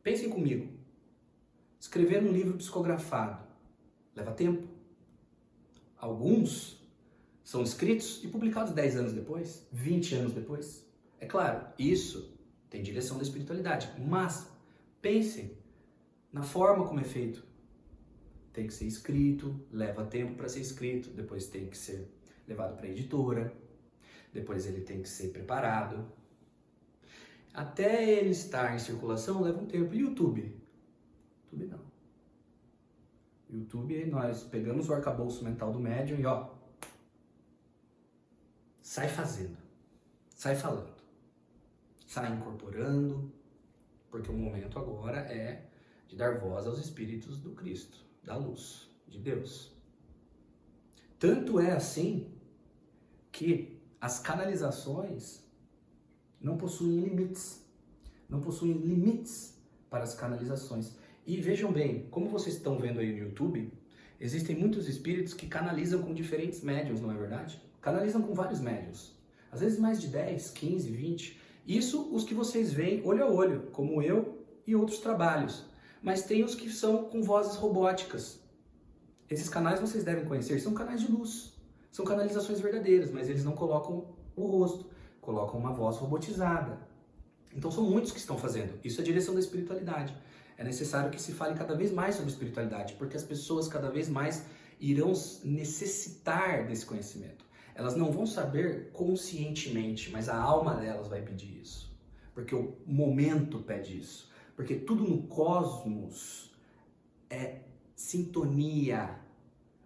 pensem comigo, escrever um livro psicografado leva tempo. Alguns são escritos e publicados 10 anos depois, 20 anos depois. É claro, isso tem direção da espiritualidade, mas pensem na forma como é feito. Tem que ser escrito, leva tempo para ser escrito, depois tem que ser levado para a editora, depois ele tem que ser preparado. Até ele estar em circulação leva um tempo. E YouTube? YouTube não. YouTube, nós pegamos o arcabouço mental do médium e ó, sai fazendo, sai falando, sai incorporando, porque o momento agora é de dar voz aos espíritos do Cristo, da luz, de Deus. Tanto é assim que as canalizações não possuem limites. Não possuem limites para as canalizações. E vejam bem, como vocês estão vendo aí no YouTube, existem muitos espíritos que canalizam com diferentes médiuns, não é verdade? Canalizam com vários médiuns. Às vezes mais de 10, 15, 20. Isso os que vocês veem olho a olho, como eu e outros trabalhos. Mas tem os que são com vozes robóticas. Esses canais vocês devem conhecer, são canais de luz. São canalizações verdadeiras, mas eles não colocam o rosto, colocam uma voz robotizada. Então são muitos que estão fazendo. Isso é a direção da espiritualidade. É necessário que se fale cada vez mais sobre espiritualidade, porque as pessoas cada vez mais irão necessitar desse conhecimento. Elas não vão saber conscientemente, mas a alma delas vai pedir isso. Porque o momento pede isso. Porque tudo no cosmos é sintonia.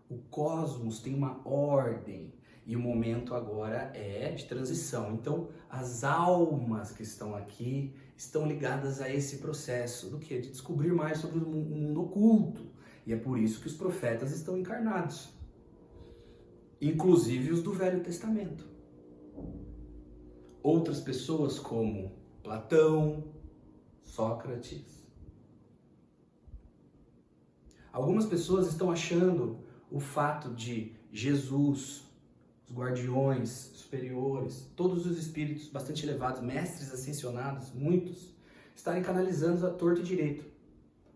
O cosmos tem uma ordem. E o momento agora é de transição. Então, as almas que estão aqui estão ligadas a esse processo. Do quê? De descobrir mais sobre o mundo oculto. E é por isso que os profetas estão encarnados. Inclusive os do Velho Testamento. Outras pessoas como Platão, Sócrates. Algumas pessoas estão achando o fato de Jesus, os guardiões superiores, todos os espíritos bastante elevados, mestres ascensionados, muitos, estarem canalizando a torto e direito.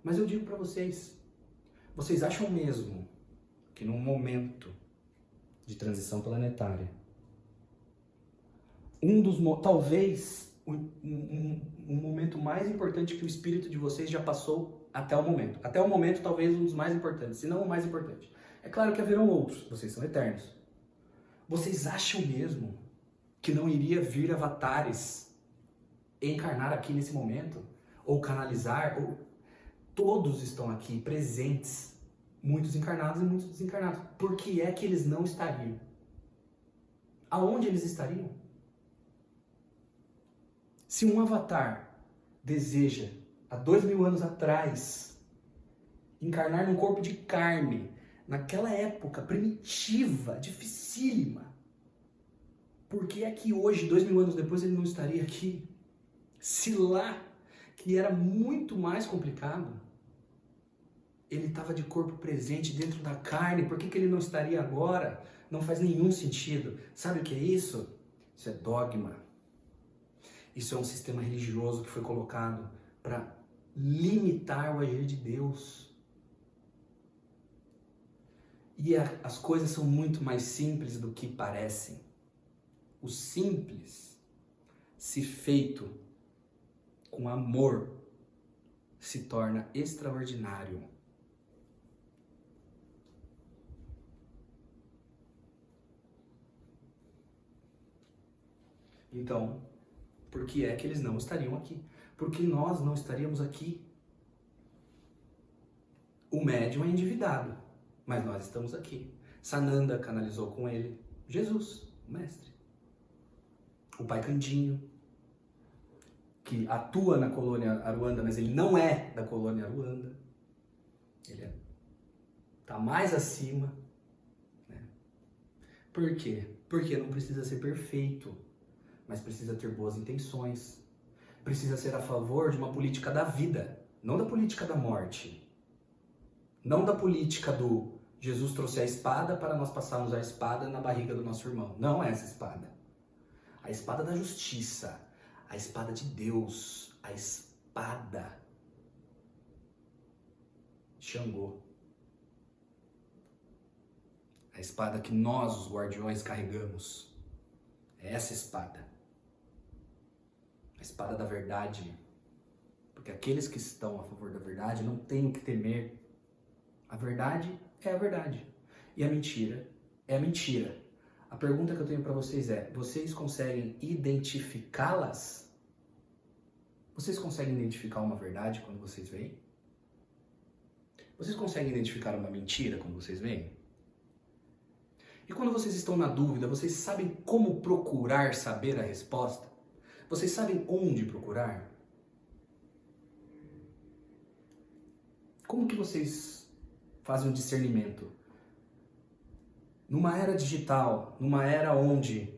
Mas eu digo para vocês, vocês acham mesmo que num momento de transição planetária, talvez um momento mais importante que o espírito de vocês já passou até o momento. Até o momento, talvez um dos mais importantes, se não o mais importante. É claro que haverão outros, vocês são eternos. Vocês acham mesmo que não iria vir avatares encarnar aqui nesse momento? Ou canalizar? Todos estão aqui presentes, muitos encarnados e muitos desencarnados. Por que é que eles não estariam? Aonde eles estariam? Se um avatar deseja, há 2000 anos atrás, encarnar num corpo de carne, naquela época primitiva, dificílima, por que é que hoje, 2000 anos depois, ele não estaria aqui? Se lá, que era muito mais complicado, ele estava de corpo presente dentro da carne, por que que ele não estaria agora? Não faz nenhum sentido. Sabe o que é isso? Isso é dogma. Isso é um sistema religioso que foi colocado para limitar o agir de Deus. E as coisas são muito mais simples do que parecem. O simples, se feito com amor, se torna extraordinário. Então, por que é que eles não estariam aqui? Porque nós não estaríamos aqui. O médium é endividado, mas nós estamos aqui. Sananda canalizou com ele Jesus, o mestre. O pai Candinho, que atua na colônia Aruanda, mas ele não é da colônia Aruanda. Ele está mais acima. Né? Por quê? Porque não precisa ser perfeito, mas precisa ter boas intenções. Precisa ser a favor de uma política da vida, não da política da morte. Não da política do Jesus trouxe a espada para nós passarmos a espada na barriga do nosso irmão. Não é essa espada. A espada da justiça, a espada de Deus, a espada de Xangô. A espada que nós, os guardiões, carregamos. É essa espada. A espada da verdade. Porque aqueles que estão a favor da verdade não têm o que temer. A verdade é a verdade. E a mentira é a mentira. A pergunta que eu tenho para vocês é: vocês conseguem identificá-las? Vocês conseguem identificar uma verdade quando vocês veem? Vocês conseguem identificar uma mentira quando vocês veem? E quando vocês estão na dúvida, vocês sabem como procurar saber a resposta? Vocês sabem onde procurar? Como que vocês fazem o discernimento? Numa era digital, numa era onde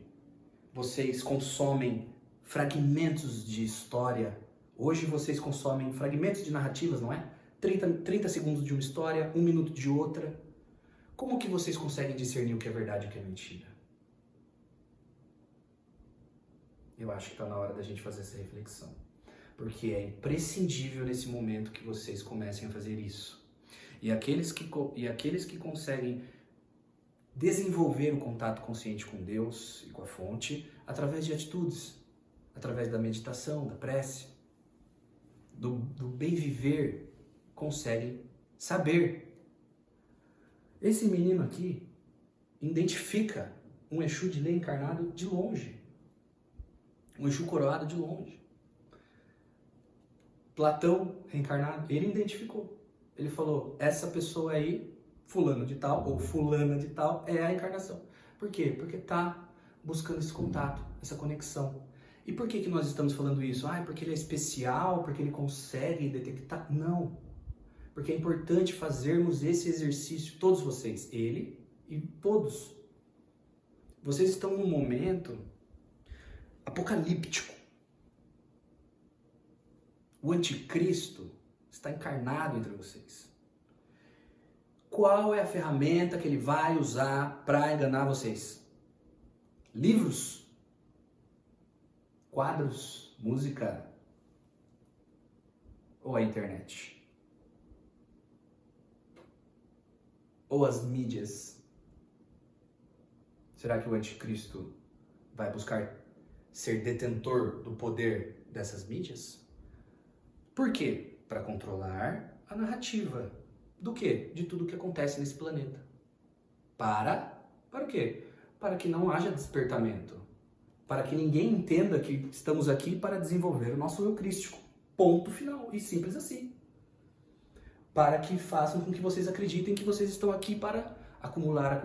vocês consomem fragmentos de história, hoje vocês consomem fragmentos de narrativas, não é? 30 segundos de uma história, 1 minuto de outra. Como que vocês conseguem discernir o que é verdade e o que é mentira? Eu acho que está na hora da gente fazer essa reflexão. Porque é imprescindível nesse momento que vocês comecem a fazer isso. E aqueles que conseguem desenvolver o contato consciente com Deus e com a fonte através de atitudes, através da meditação, da prece, do bem viver, consegue saber. Esse menino aqui identifica um Exu de lei encarnado de longe, um Exu coroado de longe. Platão reencarnado, ele identificou. Ele falou, essa pessoa aí, fulano de tal, ou fulana de tal, é a encarnação. Por quê? Porque está buscando esse contato, essa conexão. E por que nós estamos falando isso? Porque ele é especial, porque ele consegue detectar? Não. Porque é importante fazermos esse exercício, todos vocês, ele e todos. Vocês estão num momento apocalíptico. O anticristo está encarnado entre vocês. Qual é a ferramenta que ele vai usar para enganar vocês? Livros? Quadros? Música? Ou a internet? Ou as mídias? Será que o anticristo vai buscar ser detentor do poder dessas mídias? Por quê? Para controlar a narrativa. Do quê? De tudo que acontece nesse planeta. Para o quê? Para que não haja despertamento. Para que ninguém entenda que estamos aqui para desenvolver o nosso eu crístico. Ponto final. E simples assim. Para que façam com que vocês acreditem que vocês estão aqui para acumular.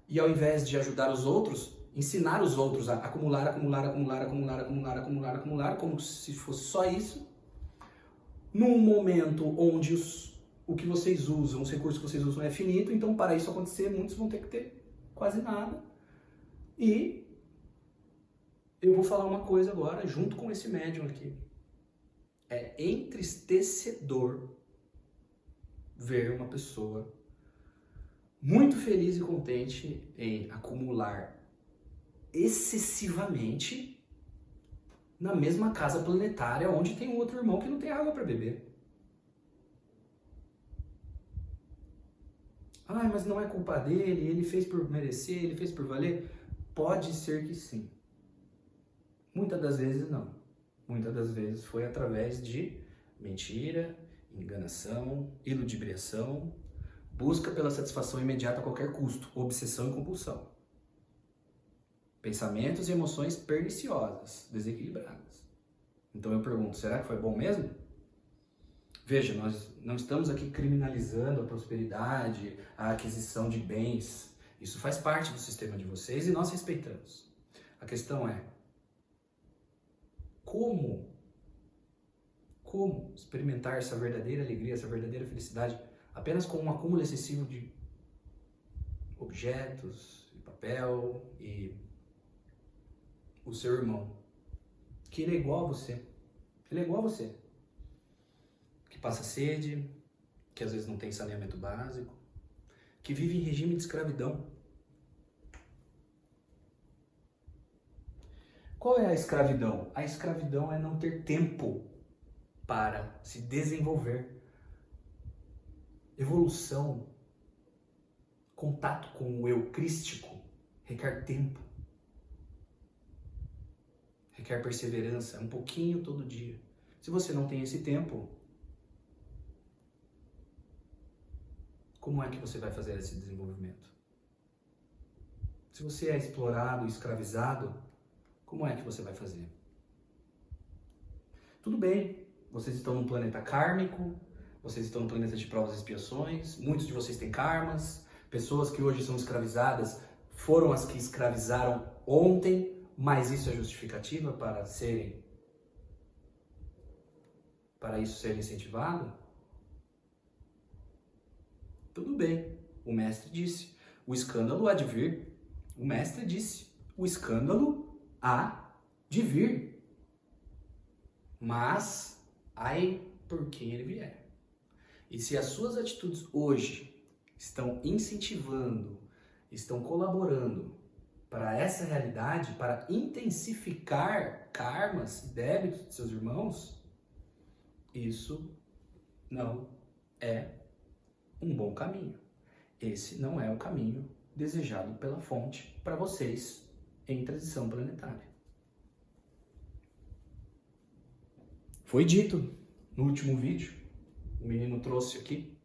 E ao invés de ajudar os outros, ensinar os outros a acumular, como se fosse só isso, num momento onde o que vocês usam, os recursos que vocês usam é finito, então para isso acontecer, muitos vão ter que ter quase nada. E eu vou falar uma coisa agora, junto com esse médium aqui. É entristecedor ver uma pessoa muito feliz e contente em acumular excessivamente na mesma casa planetária onde tem um outro irmão que não tem água para beber. Mas não é culpa dele, ele fez por merecer, ele fez por valer. Pode ser que sim. Muitas das vezes não. Muitas das vezes foi através de mentira, enganação, iludibriação, busca pela satisfação imediata a qualquer custo, obsessão e compulsão. Pensamentos e emoções perniciosas, desequilibradas. Então eu pergunto, será que foi bom mesmo? Veja, nós não estamos aqui criminalizando a prosperidade, a aquisição de bens. Isso faz parte do sistema de vocês e nós respeitamos. A questão é, como experimentar essa verdadeira alegria, essa verdadeira felicidade apenas com um acúmulo excessivo de objetos, de papel e o seu irmão, que ele é igual a você. Ele é igual a você. Que passa sede, que às vezes não tem saneamento básico, que vive em regime de escravidão. Qual é a escravidão? A escravidão é não ter tempo para se desenvolver. Evolução, contato com o eu crístico, requer tempo. Requer perseverança, um pouquinho todo dia. Se você não tem esse tempo, como é que você vai fazer esse desenvolvimento? Se você é explorado, escravizado, como é que você vai fazer? Tudo bem, vocês estão num planeta kármico, vocês estão num planeta de provas e expiações, muitos de vocês têm karmas, pessoas que hoje são escravizadas foram as que escravizaram ontem, mas isso é justificativa para isso ser incentivado? Tudo bem, o mestre disse, o escândalo há de vir. O mestre disse, o escândalo há de vir. Mas, ai por quem ele vier. E se as suas atitudes hoje estão incentivando, estão colaborando para essa realidade, para intensificar karmas e débitos de seus irmãos, isso não é um bom caminho. esse não é o caminho desejado pela fonte para vocês em transição planetária. Foi dito no último vídeo, o menino trouxe aqui,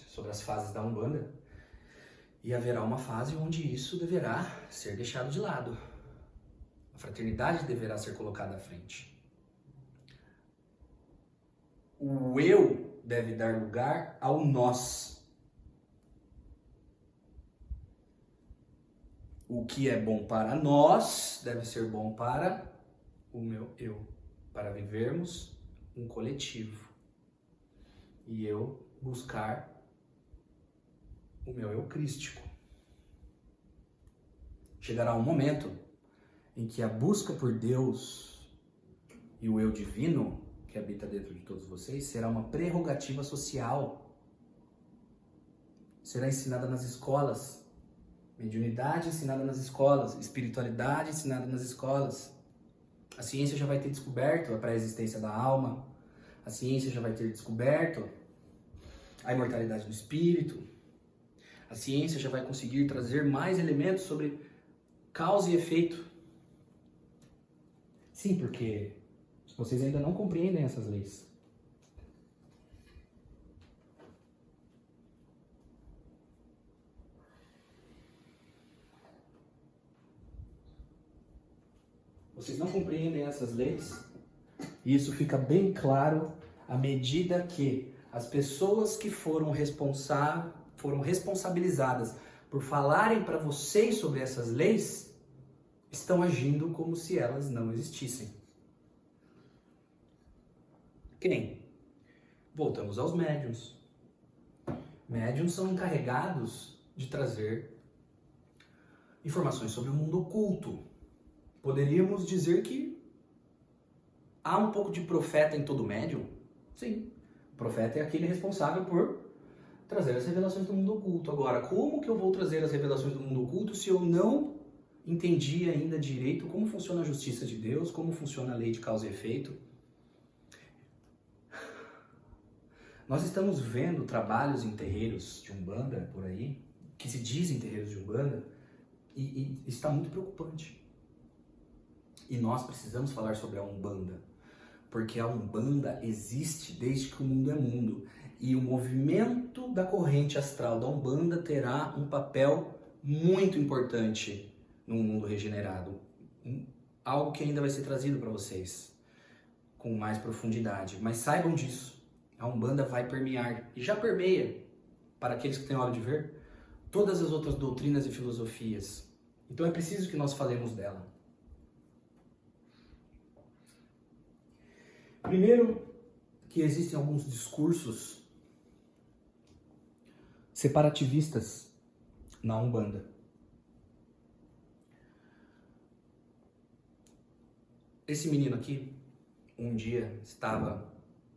sobre as fases da Umbanda, e haverá uma fase onde isso deverá ser deixado de lado. A fraternidade deverá ser colocada à frente. O eu deve dar lugar ao nós. O que é bom para nós deve ser bom para o meu eu, para vivermos um coletivo. E eu buscar o meu eu crístico. Chegará um momento em que a busca por Deus e o eu divino que habita dentro de todos vocês será uma prerrogativa social. Será ensinada nas escolas. Mediunidade ensinada nas escolas. Espiritualidade ensinada nas escolas. A ciência já vai ter descoberto a pré-existência da alma. A ciência já vai ter descoberto a imortalidade do espírito. A ciência já vai conseguir trazer mais elementos sobre causa e efeito. Sim, porque vocês ainda não compreendem essas leis. Vocês não compreendem essas leis? E isso fica bem claro à medida que as pessoas que foram responsabilizadas por falarem para vocês sobre essas leis estão agindo como se elas não existissem. Quem? Voltamos aos médiuns. Médiuns são encarregados de trazer informações sobre o mundo oculto. Poderíamos dizer que há um pouco de profeta em todo médium? Sim. O profeta é aquele responsável por trazer as revelações do mundo oculto. Agora, como que eu vou trazer as revelações do mundo oculto se eu não entendi ainda direito como funciona a justiça de Deus, como funciona a lei de causa e efeito? Nós estamos vendo trabalhos em terreiros de Umbanda, por aí, que se dizem terreiros de Umbanda, e está muito preocupante. E nós precisamos falar sobre a Umbanda, porque a Umbanda existe desde que o mundo é mundo. E o movimento da corrente astral da Umbanda terá um papel muito importante no mundo regenerado. Algo que ainda vai ser trazido para vocês com mais profundidade. Mas saibam disso. A Umbanda vai permear, e já permeia, para aqueles que têm hora de ver, todas as outras doutrinas e filosofias. Então é preciso que nós falemos dela. Primeiro, que existem alguns discursos separativistas na Umbanda. Esse menino aqui, um dia, estava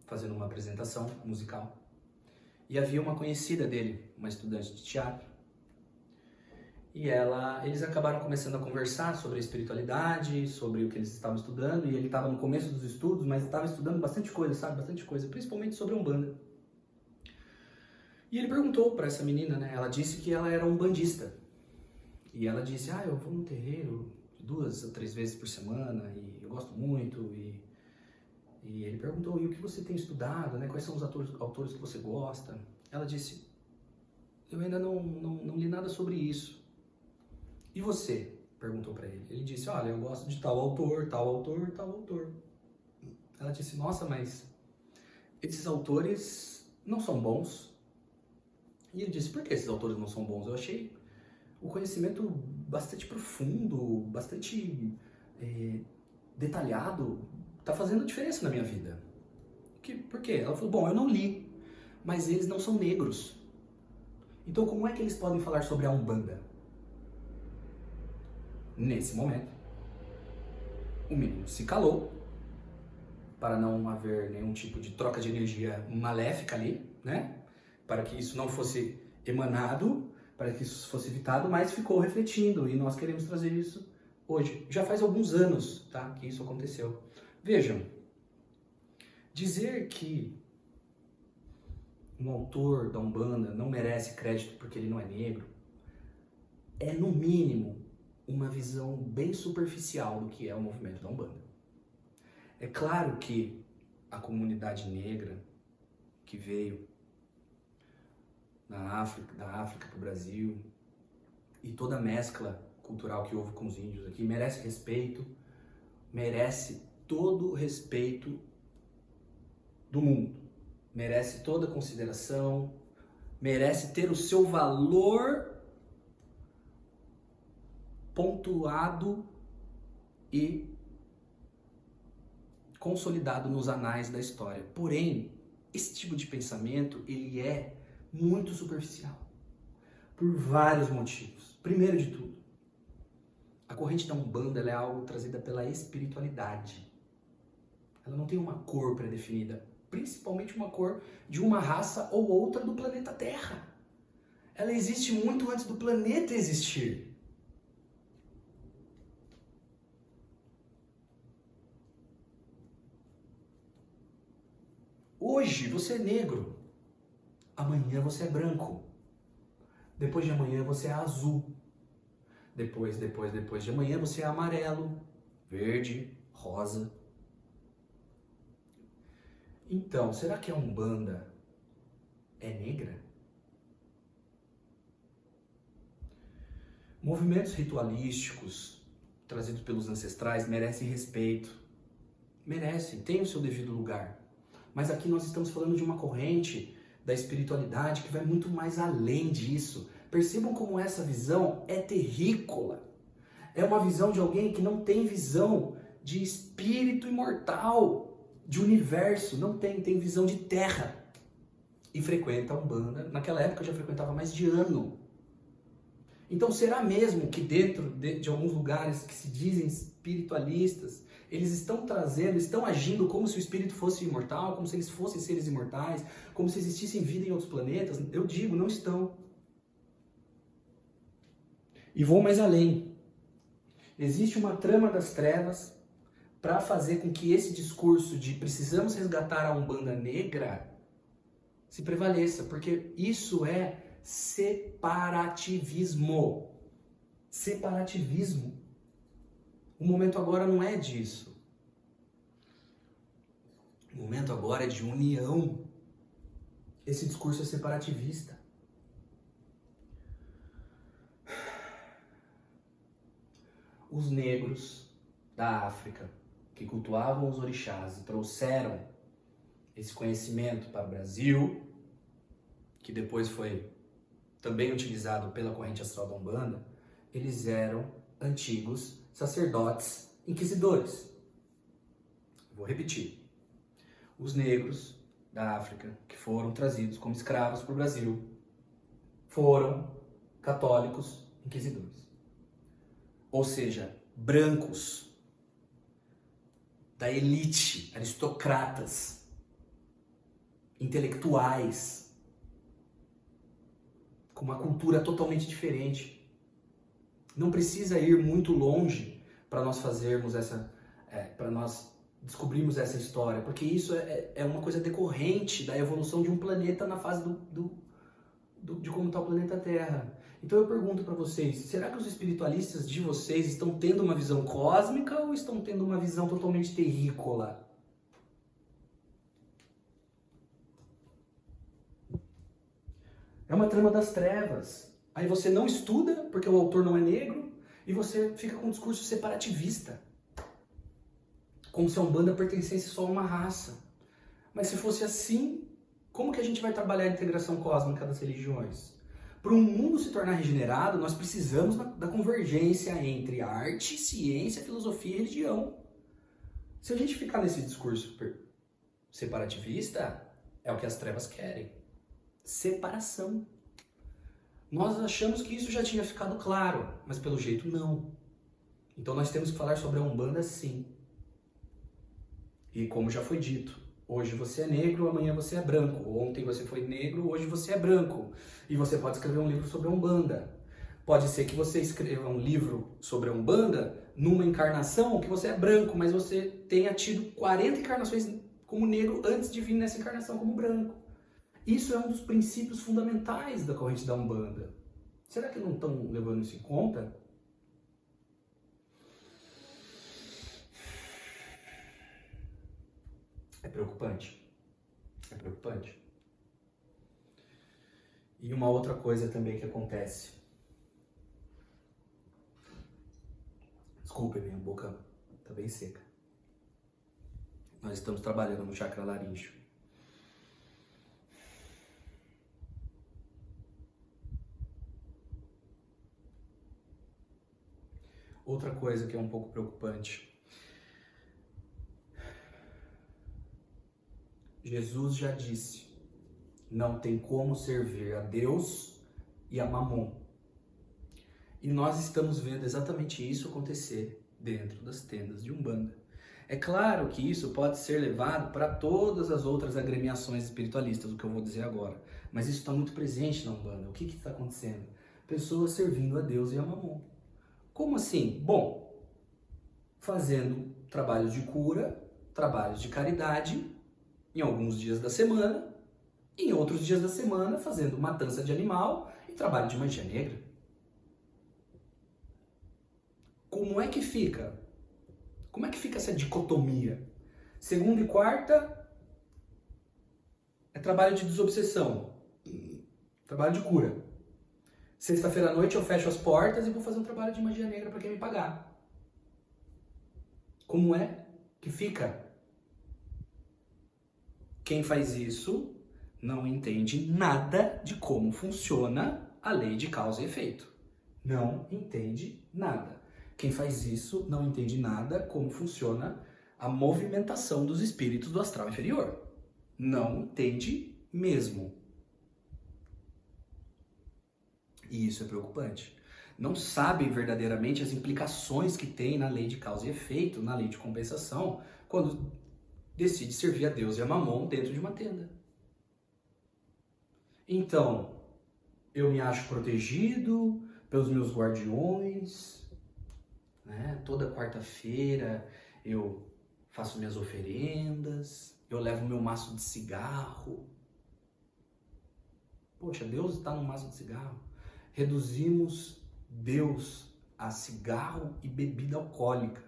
fazendo uma apresentação musical e havia uma conhecida dele, uma estudante de teatro. E eles acabaram começando a conversar sobre a espiritualidade, sobre o que eles estavam estudando, e ele estava no começo dos estudos, mas estava estudando bastante coisa, sabe? Bastante coisa, principalmente sobre Umbanda. E ele perguntou para essa menina, né? Ela disse que ela era umbandista. E ela disse, eu vou no terreiro 2 a 3 vezes por semana, e eu gosto muito, e ele perguntou, e o que você tem estudado, né? Quais são os autores que você gosta? Ela disse, eu ainda não li nada sobre isso. E você? Perguntou para ele. Ele disse, olha, eu gosto de tal autor, tal autor, tal autor. Ela disse, nossa, mas esses autores não são bons? E ele disse, por que esses autores não são bons? Eu achei o conhecimento bastante profundo, bastante detalhado, tá fazendo diferença na minha vida. Por quê? Ela falou, bom, eu não li, mas eles não são negros. Então como é que eles podem falar sobre a Umbanda? Nesse momento, o menino se calou, para não haver nenhum tipo de troca de energia maléfica ali, né? Para que isso não fosse emanado, para que isso fosse evitado, mas ficou refletindo, e nós queremos trazer isso hoje. Já faz alguns anos, tá, que isso aconteceu. Vejam, dizer que um autor da Umbanda não merece crédito porque ele não é negro, é no mínimo uma visão bem superficial do que é o movimento da Umbanda. É claro que a comunidade negra que veio da África para o Brasil e toda a mescla cultural que houve com os índios aqui merece respeito, merece todo o respeito do mundo, merece toda a consideração, merece ter o seu valor pontuado e consolidado nos anais da história. Porém, esse tipo de pensamento, ele é muito superficial, por vários motivos. Primeiro de tudo, a corrente da Umbanda ela é algo trazida pela espiritualidade. Ela não tem uma cor pré-definida, principalmente uma cor de uma raça ou outra do planeta Terra. Ela existe muito antes do planeta existir. Hoje você é negro, amanhã você é branco, depois de amanhã você é azul, depois de amanhã você é amarelo, verde, rosa. Então, será que a Umbanda é negra? Movimentos ritualísticos trazidos pelos ancestrais merecem respeito, merecem, têm o seu devido lugar. Mas aqui nós estamos falando de uma corrente da espiritualidade que vai muito mais além disso. Percebam como essa visão é terrícola. É uma visão de alguém que não tem visão de espírito imortal, de universo, não tem visão de terra. E frequenta a Umbanda. Naquela época eu já frequentava mais de ano. Então será mesmo que dentro de alguns lugares que se dizem espiritualistas, eles estão trazendo, estão agindo como se o espírito fosse imortal, como se eles fossem seres imortais, como se existissem vida em outros planetas? Eu digo, não estão. E vou mais além. Existe uma trama das trevas para fazer com que esse discurso de precisamos resgatar a Umbanda negra se prevaleça, porque isso é separativismo. Separativismo. O momento agora não é disso. O momento agora é de união. Esse discurso é separativista. Os negros da África que cultuavam os orixás e trouxeram esse conhecimento para o Brasil, que depois foi também utilizado pela corrente astral da Umbanda, eles eram antigos sacerdotes inquisidores. Vou repetir. Os negros da África que foram trazidos como escravos para o Brasil foram católicos inquisidores. Ou seja, brancos da elite, aristocratas, intelectuais, com uma cultura totalmente diferente. Não precisa ir muito longe para nós fazermos para nós descobrirmos essa história, porque isso é uma coisa decorrente da evolução de um planeta na fase de como está o planeta Terra. Então eu pergunto para vocês, será que os espiritualistas de vocês estão tendo uma visão cósmica ou estão tendo uma visão totalmente terrícola? É uma trama das trevas. Aí você não estuda, porque o autor não é negro, e você fica com um discurso separativista. Como se a Umbanda pertencesse só a uma raça. Mas se fosse assim, como que a gente vai trabalhar a integração cósmica das religiões? Para um mundo se tornar regenerado, nós precisamos da convergência entre arte, ciência, filosofia e religião. Se a gente ficar nesse discurso separativista, é o que as trevas querem. Separação. Nós achamos que isso já tinha ficado claro, mas pelo jeito não. Então nós temos que falar sobre a Umbanda sim. E como já foi dito, hoje você é negro, amanhã você é branco. Ontem você foi negro, hoje você é branco. E você pode escrever um livro sobre a Umbanda. Pode ser que você escreva um livro sobre a Umbanda numa encarnação que você é branco, mas você tenha tido 40 encarnações como negro antes de vir nessa encarnação como branco. Isso é um dos princípios fundamentais da corrente da Umbanda. Será que não estão levando isso em conta? É preocupante. É preocupante. E uma outra coisa também que acontece. Desculpa, minha boca está bem seca. Nós estamos trabalhando no chakra laríngeo. Outra coisa que é um pouco preocupante. Jesus já disse, não tem como servir a Deus e a Mamon. E nós estamos vendo exatamente isso acontecer dentro das tendas de Umbanda. É claro que isso pode ser levado para todas as outras agremiações espiritualistas, o que eu vou dizer agora. Mas isso está muito presente na Umbanda. O que está acontecendo? Pessoas servindo a Deus e a Mamon. Como assim? Bom, fazendo trabalhos de cura, trabalhos de caridade, em alguns dias da semana, e em outros dias da semana fazendo matança de animal e trabalho de magia negra. Como é que fica? Como é que fica essa dicotomia? Segunda e quarta é trabalho de desobsessão, trabalho de cura. Sexta-feira à noite eu fecho as portas e vou fazer um trabalho de magia negra para quem me pagar. Como é que fica? Quem faz isso não entende nada de como funciona a lei de causa e efeito. Não entende nada. Quem faz isso não entende nada como funciona a movimentação dos espíritos do astral inferior. Não entende mesmo. E isso é preocupante. Não sabem verdadeiramente as implicações que tem na lei de causa e efeito, na lei de compensação, quando decide servir a Deus e a Mamon dentro de uma tenda. Então, eu me acho protegido pelos meus guardiões, né? Toda quarta-feira eu faço minhas oferendas, eu levo meu maço de cigarro. Poxa, Deus está no maço de cigarro. Reduzimos Deus a cigarro e bebida alcoólica.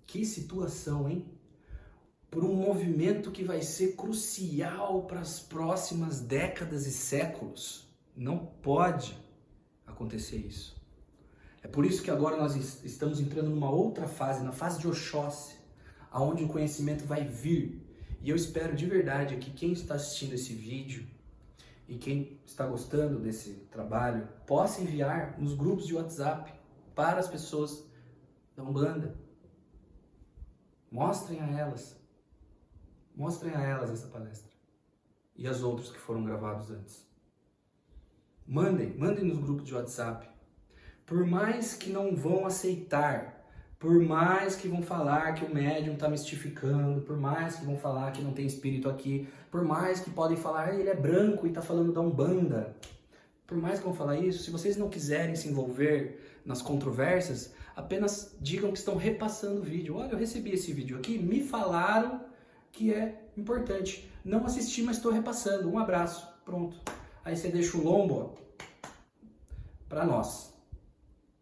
Que situação, hein? Por um movimento que vai ser crucial para as próximas décadas e séculos. Não pode acontecer isso. É por isso que agora nós estamos entrando numa outra fase, na fase de Oxóssi, aonde o conhecimento vai vir. E eu espero de verdade que quem está assistindo esse vídeo e quem está gostando desse trabalho possa enviar nos grupos de WhatsApp para as pessoas da Umbanda. Mostrem a elas essa palestra e as outras que foram gravados antes. Mandem nos grupos de WhatsApp. Por mais que não vão aceitar, por mais que vão falar que o médium está mistificando, por mais que vão falar que não tem espírito aqui, por mais que podem falar ele é branco e está falando da Umbanda, por mais que vão falar isso, se vocês não quiserem se envolver nas controvérsias, apenas digam que estão repassando o vídeo. Olha, eu recebi esse vídeo aqui, me falaram que é importante. Não assisti, mas estou repassando. Um abraço. Pronto. Aí você deixa o lombo para nós.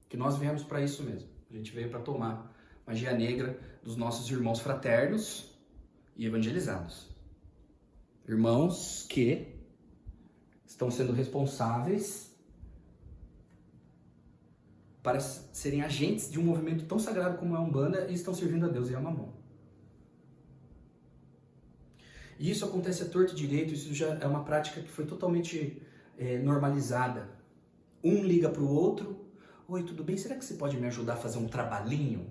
Que nós viemos para isso mesmo. A gente veio para tomar magia negra dos nossos irmãos fraternos e evangelizados. Irmãos que estão sendo responsáveis para serem agentes de um movimento tão sagrado como é a Umbanda e estão servindo a Deus e a Mamon. E isso acontece a torto e direito, isso já é uma prática que foi totalmente normalizada. Um liga para o outro, oi, tudo bem? Será que você pode me ajudar a fazer um trabalhinho?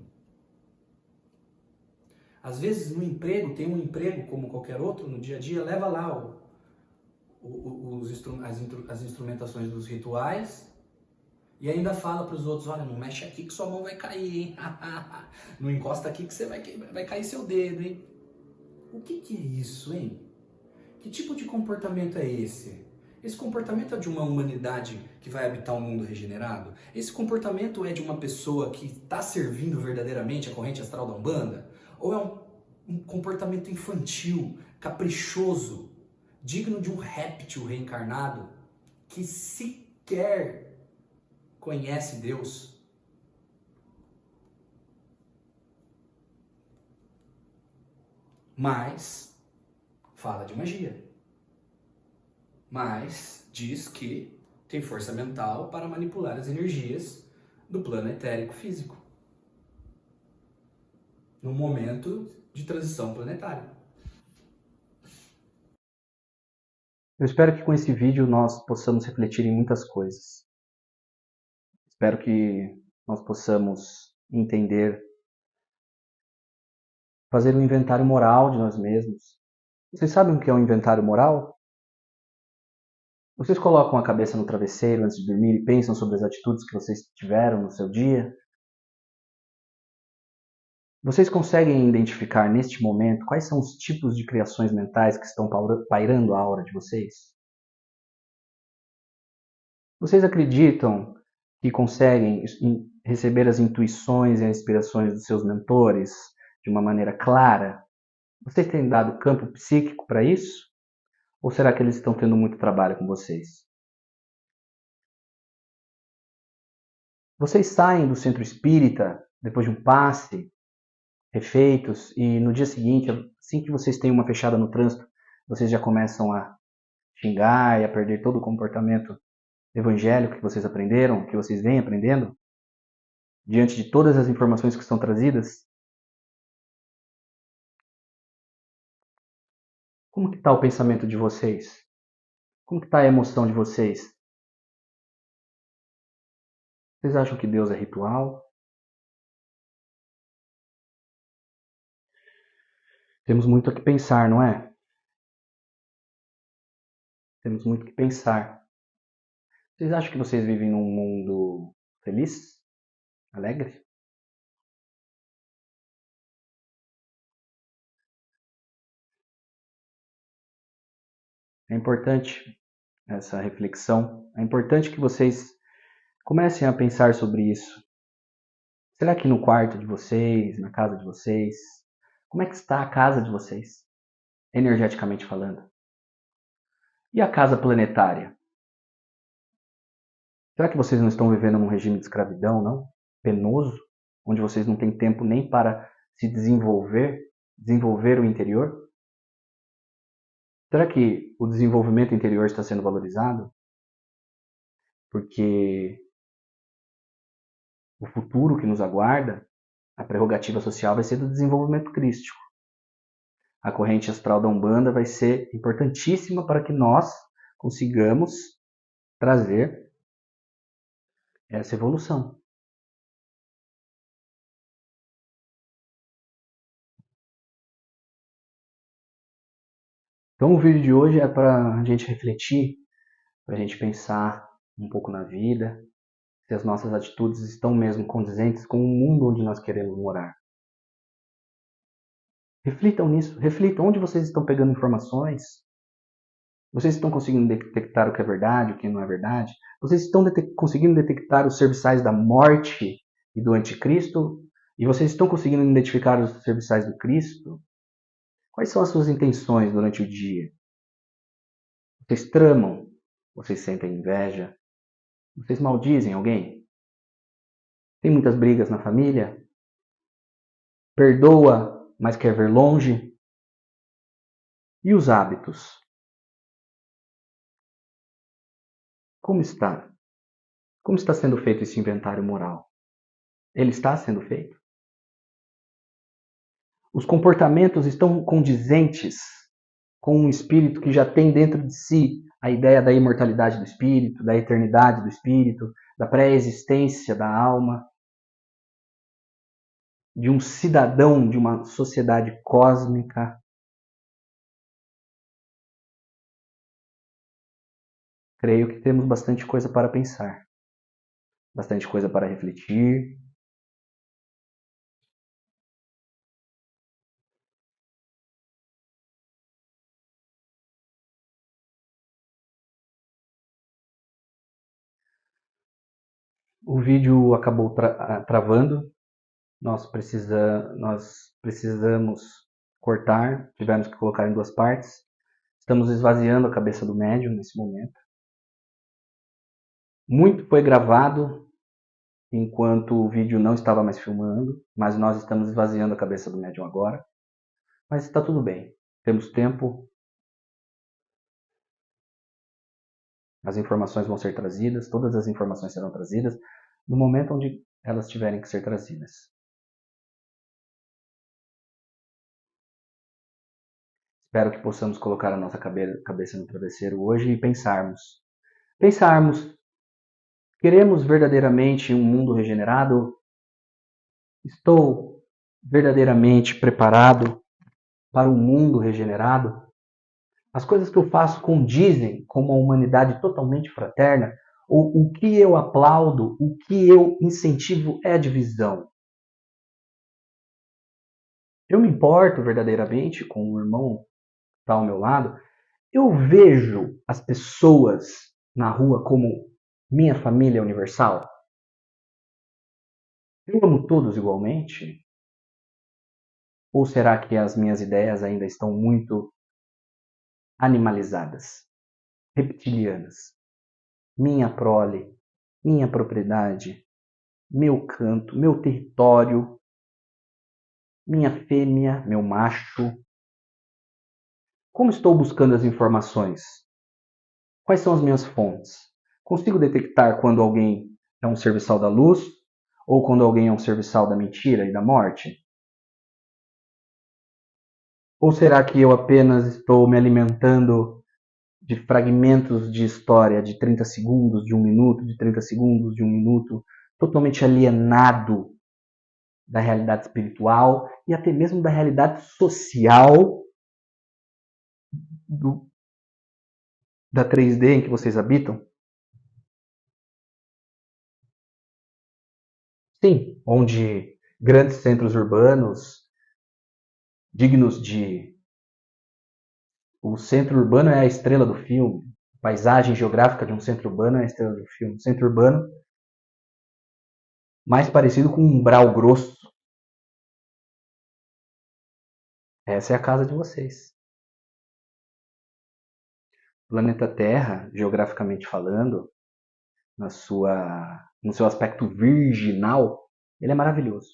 Às vezes no emprego, tem um emprego como qualquer outro, no dia a dia, leva lá as instrumentações dos rituais e ainda fala para os outros, olha, não mexe aqui que sua mão vai cair, hein? Não encosta aqui que você vai cair seu dedo, hein? O que é isso, hein? Que tipo de comportamento é esse? Esse comportamento é de uma humanidade que vai habitar um mundo regenerado? Esse comportamento é de uma pessoa que está servindo verdadeiramente a corrente astral da Umbanda? Ou é um comportamento infantil, caprichoso, digno de um réptil reencarnado que sequer conhece Deus. Mas fala de magia. Mas diz que tem força mental para manipular as energias do plano etérico físico no momento de transição planetária. Eu espero que com esse vídeo nós possamos refletir em muitas coisas. Espero que nós possamos entender, fazer um inventário moral de nós mesmos. Vocês sabem o que é um inventário moral? Vocês colocam a cabeça no travesseiro antes de dormir e pensam sobre as atitudes que vocês tiveram no seu dia? Vocês conseguem identificar neste momento quais são os tipos de criações mentais que estão pairando a aura de vocês? Vocês acreditam que conseguem receber as intuições e as inspirações dos seus mentores de uma maneira clara? Vocês têm dado campo psíquico para isso? Ou será que eles estão tendo muito trabalho com vocês? Vocês saem do centro espírita depois de um passe, refeitos, e no dia seguinte, assim que vocês têm uma fechada no trânsito, vocês já começam a xingar e a perder todo o comportamento evangélico que vocês aprenderam, que vocês vêm aprendendo, diante de todas as informações que são trazidas? Como que está o pensamento de vocês? Como que está a emoção de vocês? Vocês acham que Deus é ritual? Temos muito a que pensar, não é? Temos muito o que pensar. Vocês acham que vocês vivem num mundo feliz? Alegre? É importante essa reflexão. É importante que vocês comecem a pensar sobre isso. Será que no quarto de vocês, na casa de vocês, como é que está a casa de vocês, energeticamente falando? E a casa planetária? Será que vocês não estão vivendo num regime de escravidão, não? Penoso? Onde vocês não têm tempo nem para se desenvolver o interior? Será que o desenvolvimento interior está sendo valorizado? Porque o futuro que nos aguarda, a prerrogativa social vai ser do desenvolvimento crístico. A corrente astral da Umbanda vai ser importantíssima para que nós consigamos trazer essa evolução. Então o vídeo de hoje é para a gente refletir, para a gente pensar um pouco na vida, se as nossas atitudes estão mesmo condizentes com o mundo onde nós queremos morar. Reflitam nisso, reflitam onde vocês estão pegando informações. Vocês estão conseguindo detectar o que é verdade, o que não é verdade? Vocês estão conseguindo detectar os serviçais da morte e do anticristo? E vocês estão conseguindo identificar os serviçais do Cristo? Quais são as suas intenções durante o dia? Vocês tramam? Vocês sentem inveja? Vocês maldizem alguém? Tem muitas brigas na família? Perdoa, mas quer ver longe? E os hábitos? Como está? Como está sendo feito esse inventário moral? Ele está sendo feito? Os comportamentos estão condizentes com um espírito que já tem dentro de si a ideia da imortalidade do espírito, da eternidade do espírito, da pré-existência da alma, de um cidadão de uma sociedade cósmica. Creio que temos bastante coisa para pensar, bastante coisa para refletir. O vídeo acabou travando, nós precisamos cortar, tivemos que colocar em duas partes. Estamos esvaziando a cabeça do médium nesse momento. Muito foi gravado enquanto o vídeo não estava mais filmando, mas nós estamos esvaziando a cabeça do médium agora. Mas está tudo bem. Temos tempo. As informações vão ser trazidas, todas as informações serão trazidas no momento onde elas tiverem que ser trazidas. Espero que possamos colocar a nossa cabeça no travesseiro hoje e pensarmos. Queremos verdadeiramente um mundo regenerado? Estou verdadeiramente preparado para um mundo regenerado? As coisas que eu faço condizem com uma humanidade totalmente fraterna? Ou o que eu aplaudo, o que eu incentivo é divisão? Eu me importo verdadeiramente com o irmão que está ao meu lado? Eu vejo as pessoas na rua como minha família universal? Eu amo todos igualmente? Ou será que as minhas ideias ainda estão muito animalizadas, reptilianas? Minha prole, minha propriedade, meu canto, meu território, minha fêmea, meu macho. Como estou buscando as informações? Quais são as minhas fontes? Consigo detectar quando alguém é um serviçal da luz ou quando alguém é um serviçal da mentira e da morte? Ou será que eu apenas estou me alimentando de fragmentos de história de 30 segundos, de 1 minuto, de 30 segundos, de 1 minuto, totalmente alienado da realidade espiritual e até mesmo da realidade social da 3D em que vocês habitam? Sim, onde grandes centros urbanos, dignos de... O centro urbano é a estrela do filme. A paisagem geográfica de um centro urbano é a estrela do filme. O centro urbano mais parecido com um umbral grosso. Essa é a casa de vocês. O planeta Terra, geograficamente falando, no seu aspecto virginal, ele é maravilhoso.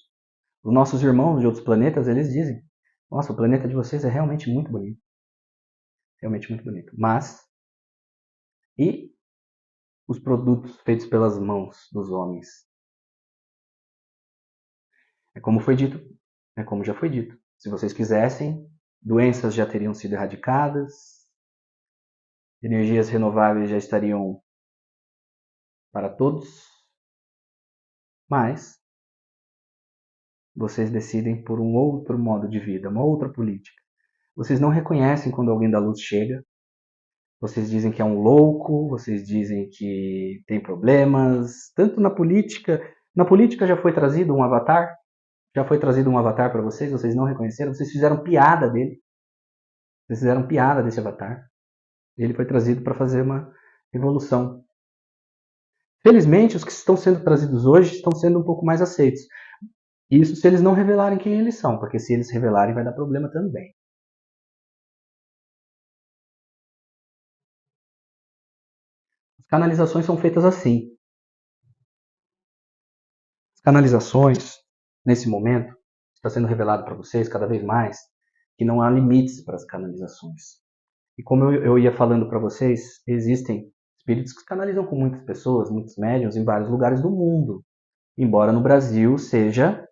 Os nossos irmãos de outros planetas, eles dizem: nossa, o planeta de vocês é realmente muito bonito. Realmente muito bonito. Mas, e os produtos feitos pelas mãos dos homens? É como foi dito, é como já foi dito. Se vocês quisessem, doenças já teriam sido erradicadas, energias renováveis já estariam para todos, mas vocês decidem por um outro modo de vida, uma outra política. Vocês não reconhecem quando alguém da luz chega. Vocês dizem que é um louco, vocês dizem que tem problemas. Tanto na política. Na política já foi trazido um avatar? Já foi trazido um avatar para vocês? Vocês não reconheceram? Vocês fizeram piada dele. Vocês fizeram piada desse avatar. Ele foi trazido para fazer uma evolução. Felizmente, os que estão sendo trazidos hoje estão sendo um pouco mais aceitos. Isso se eles não revelarem quem eles são, porque se eles revelarem vai dar problema também. As canalizações são feitas assim. As canalizações, nesse momento, está sendo revelado para vocês cada vez mais que não há limites para as canalizações. E como eu ia falando para vocês, existem espíritos que canalizam com muitas pessoas, muitos médiuns em vários lugares do mundo. Embora no Brasil seja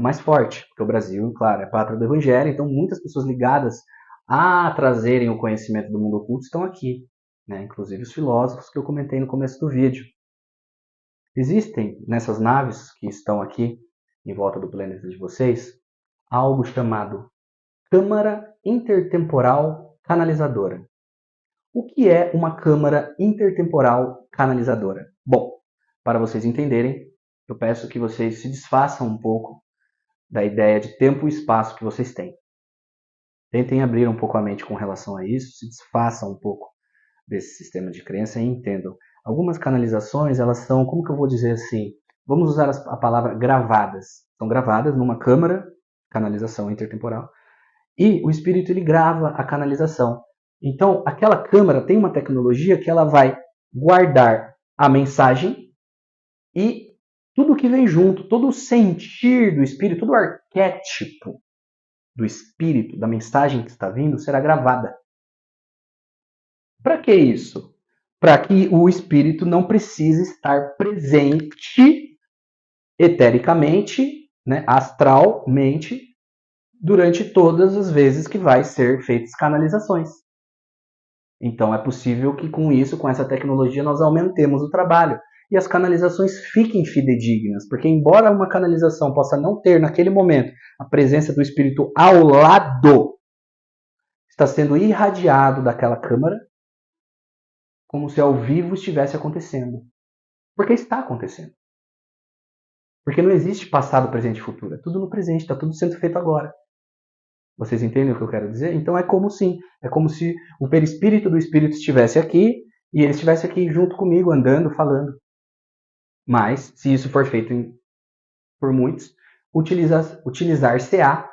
mais forte, porque o Brasil, claro, é pátria do Evangelho, então muitas pessoas ligadas a trazerem o conhecimento do mundo oculto estão aqui, né? Inclusive os filósofos que eu comentei no começo do vídeo. Existem nessas naves que estão aqui em volta do planeta de vocês algo chamado Câmara Intertemporal Canalizadora. O que é uma câmara intertemporal canalizadora? Bom, para vocês entenderem, eu peço que vocês se desfaçam um pouco da ideia de tempo e espaço que vocês têm. Tentem abrir um pouco a mente com relação a isso, se desfaçam um pouco desse sistema de crença e entendam. Algumas canalizações, elas são, como que eu vou dizer assim, vamos usar a palavra gravadas. São gravadas numa câmara, canalização intertemporal, e o espírito ele grava a canalização. Então, aquela câmera tem uma tecnologia que ela vai guardar a mensagem e tudo que vem junto, todo o sentir do espírito, todo o arquétipo do espírito, da mensagem que está vindo, será gravada. Para que isso? Para que o espírito não precise estar presente etericamente, né, astralmente, durante todas as vezes que vai ser feitas canalizações. Então é possível que com isso, com essa tecnologia, nós aumentemos o trabalho e as canalizações fiquem fidedignas, porque embora uma canalização possa não ter naquele momento a presença do espírito ao lado, está sendo irradiado daquela câmara como se ao vivo estivesse acontecendo. Porque está acontecendo. Porque não existe passado, presente e futuro. É tudo no presente, está tudo sendo feito agora. Vocês entendem o que eu quero dizer? Então é como se o perispírito do espírito estivesse aqui e ele estivesse aqui junto comigo, andando, falando. Mas, se isso for feito por muitos, utilizar-se-á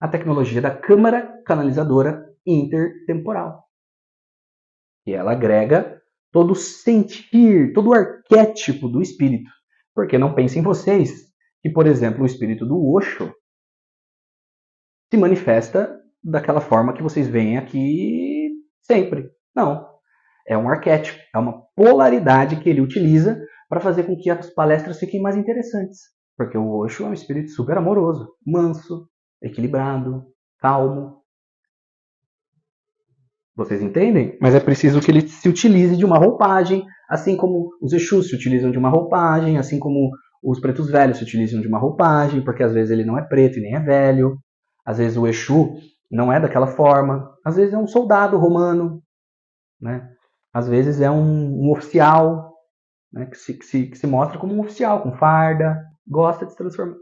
a tecnologia da câmara canalizadora intertemporal. E ela agrega todo o sentir, todo o arquétipo do espírito. Porque não pensem vocês que, por exemplo, o espírito do Osho se manifesta daquela forma que vocês veem aqui sempre. Não. É um arquétipo, é uma polaridade que ele utiliza para fazer com que as palestras fiquem mais interessantes. Porque o Osho é um espírito super amoroso, manso, equilibrado, calmo. Vocês entendem? Mas é preciso que ele se utilize de uma roupagem, assim como os Exus se utilizam de uma roupagem, assim como os pretos velhos se utilizam de uma roupagem, porque às vezes ele não é preto e nem é velho. Às vezes o Exu não é daquela forma. Às vezes é um soldado romano, né? Às vezes é um oficial, né? que se mostra como um oficial, com farda, gosta de se transformar,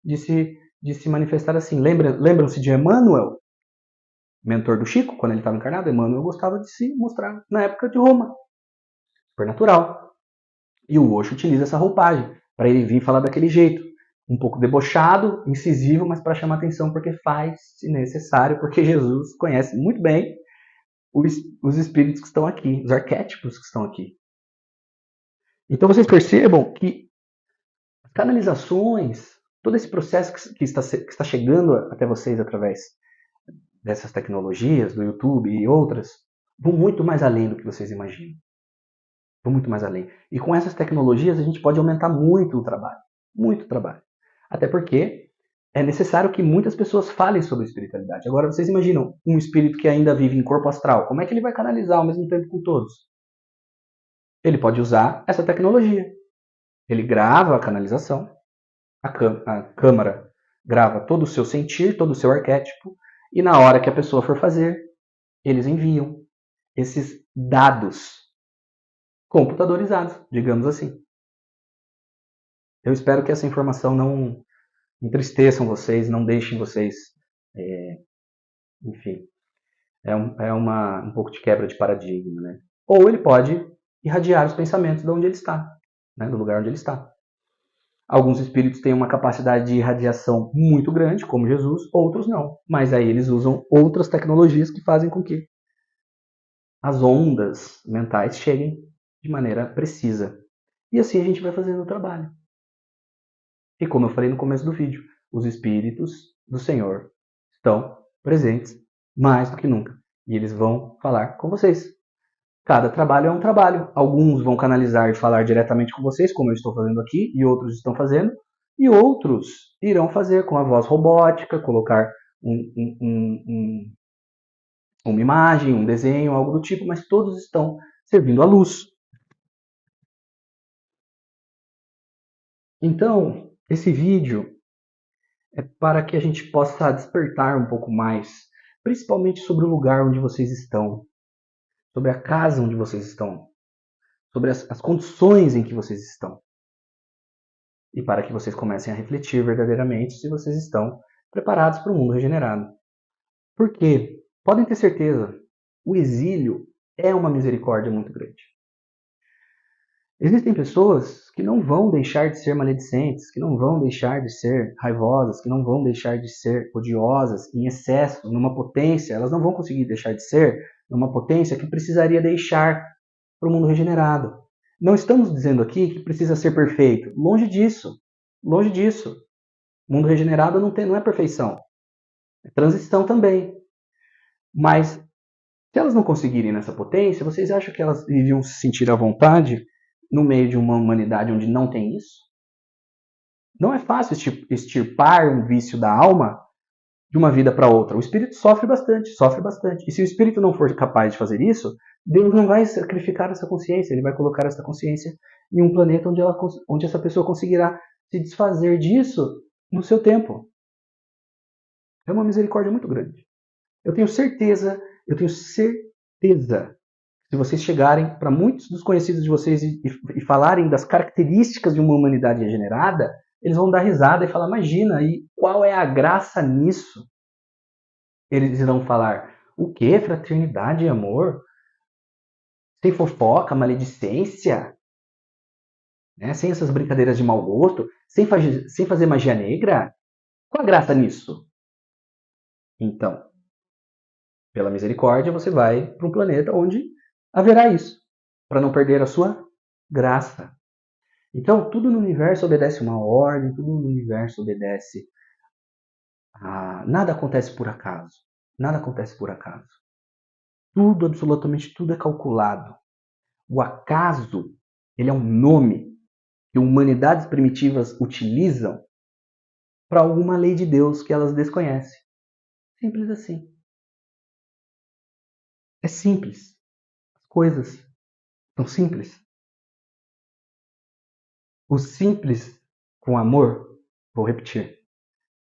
de se manifestar assim. Lembram-se de Emmanuel? Mentor do Chico, quando ele estava encarnado, Emmanuel gostava de se mostrar na época de Roma. Supernatural. E o Osho utiliza essa roupagem para ele vir falar daquele jeito. Um pouco debochado, incisivo, mas para chamar atenção porque faz-se necessário, porque Jesus conhece muito bem os espíritos que estão aqui, os arquétipos que estão aqui. Então vocês percebam que as canalizações, todo esse processo que está chegando até vocês através dessas tecnologias, do YouTube e outras, vão muito mais além do que vocês imaginam. Vão muito mais além. E com essas tecnologias a gente pode aumentar muito o trabalho. Muito trabalho. Até porque é necessário que muitas pessoas falem sobre espiritualidade. Agora vocês imaginam um espírito que ainda vive em corpo astral. Como é que ele vai canalizar ao mesmo tempo com todos? Ele pode usar essa tecnologia. Ele grava a canalização, a câmara grava todo o seu sentir, todo o seu arquétipo, e na hora que a pessoa for fazer, eles enviam esses dados computadorizados, digamos assim. Eu espero que essa informação não entristeçam vocês, não deixem vocês, enfim, um pouco de quebra de paradigma, né? Ou ele pode irradiar os pensamentos de onde ele está, né? Do lugar onde ele está. Alguns espíritos têm uma capacidade de irradiação muito grande, como Jesus, outros não. Mas aí eles usam outras tecnologias que fazem com que as ondas mentais cheguem de maneira precisa. E assim a gente vai fazendo o trabalho. E como eu falei no começo do vídeo, os espíritos do Senhor estão presentes mais do que nunca. E eles vão falar com vocês. Cada trabalho é um trabalho. Alguns vão canalizar e falar diretamente com vocês, como eu estou fazendo aqui, e outros estão fazendo. E outros irão fazer com a voz robótica, colocar uma imagem, um desenho, algo do tipo, mas todos estão servindo à luz. Então, esse vídeo é para que a gente possa despertar um pouco mais, principalmente sobre o lugar onde vocês estão, sobre a casa onde vocês estão, sobre as condições em que vocês estão. E para que vocês comecem a refletir verdadeiramente se vocês estão preparados para o mundo regenerado. Porque, podem ter certeza, o exílio é uma misericórdia muito grande. Existem pessoas que não vão deixar de ser maledicentes, que não vão deixar de ser raivosas, que não vão deixar de ser odiosas em excesso, numa potência. Elas não vão conseguir deixar de ser numa potência que precisaria deixar para o mundo regenerado. Não estamos dizendo aqui que precisa ser perfeito. Longe disso. Longe disso. O mundo regenerado não é perfeição. É transição também. Mas se elas não conseguirem nessa potência, vocês acham que elas iriam se sentir à vontade no meio de uma humanidade onde não tem isso? Não é fácil extirpar um vício da alma de uma vida para outra. O espírito sofre bastante, sofre bastante. E se o espírito não for capaz de fazer isso, Deus não vai sacrificar essa consciência, ele vai colocar essa consciência em um planeta onde essa pessoa conseguirá se desfazer disso no seu tempo. É uma misericórdia muito grande. Eu tenho certeza, se vocês chegarem para muitos dos conhecidos de vocês e falarem das características de uma humanidade regenerada, eles vão dar risada e falar, imagina, e qual é a graça nisso? Eles irão falar, o que? Fraternidade e amor? Sem fofoca, maledicência? Né? Sem essas brincadeiras de mau gosto? Sem fazer magia negra? Qual a graça nisso? Então, pela misericórdia, você vai para um planeta onde haverá isso, para não perder a sua graça. Então, tudo no universo obedece uma ordem, tudo no universo obedece nada acontece por acaso. Nada acontece por acaso. Tudo, absolutamente tudo é calculado. O acaso, ele é um nome que humanidades primitivas utilizam para alguma lei de Deus que elas desconhecem. Simples assim. É simples. As coisas são simples. O simples com amor, vou repetir,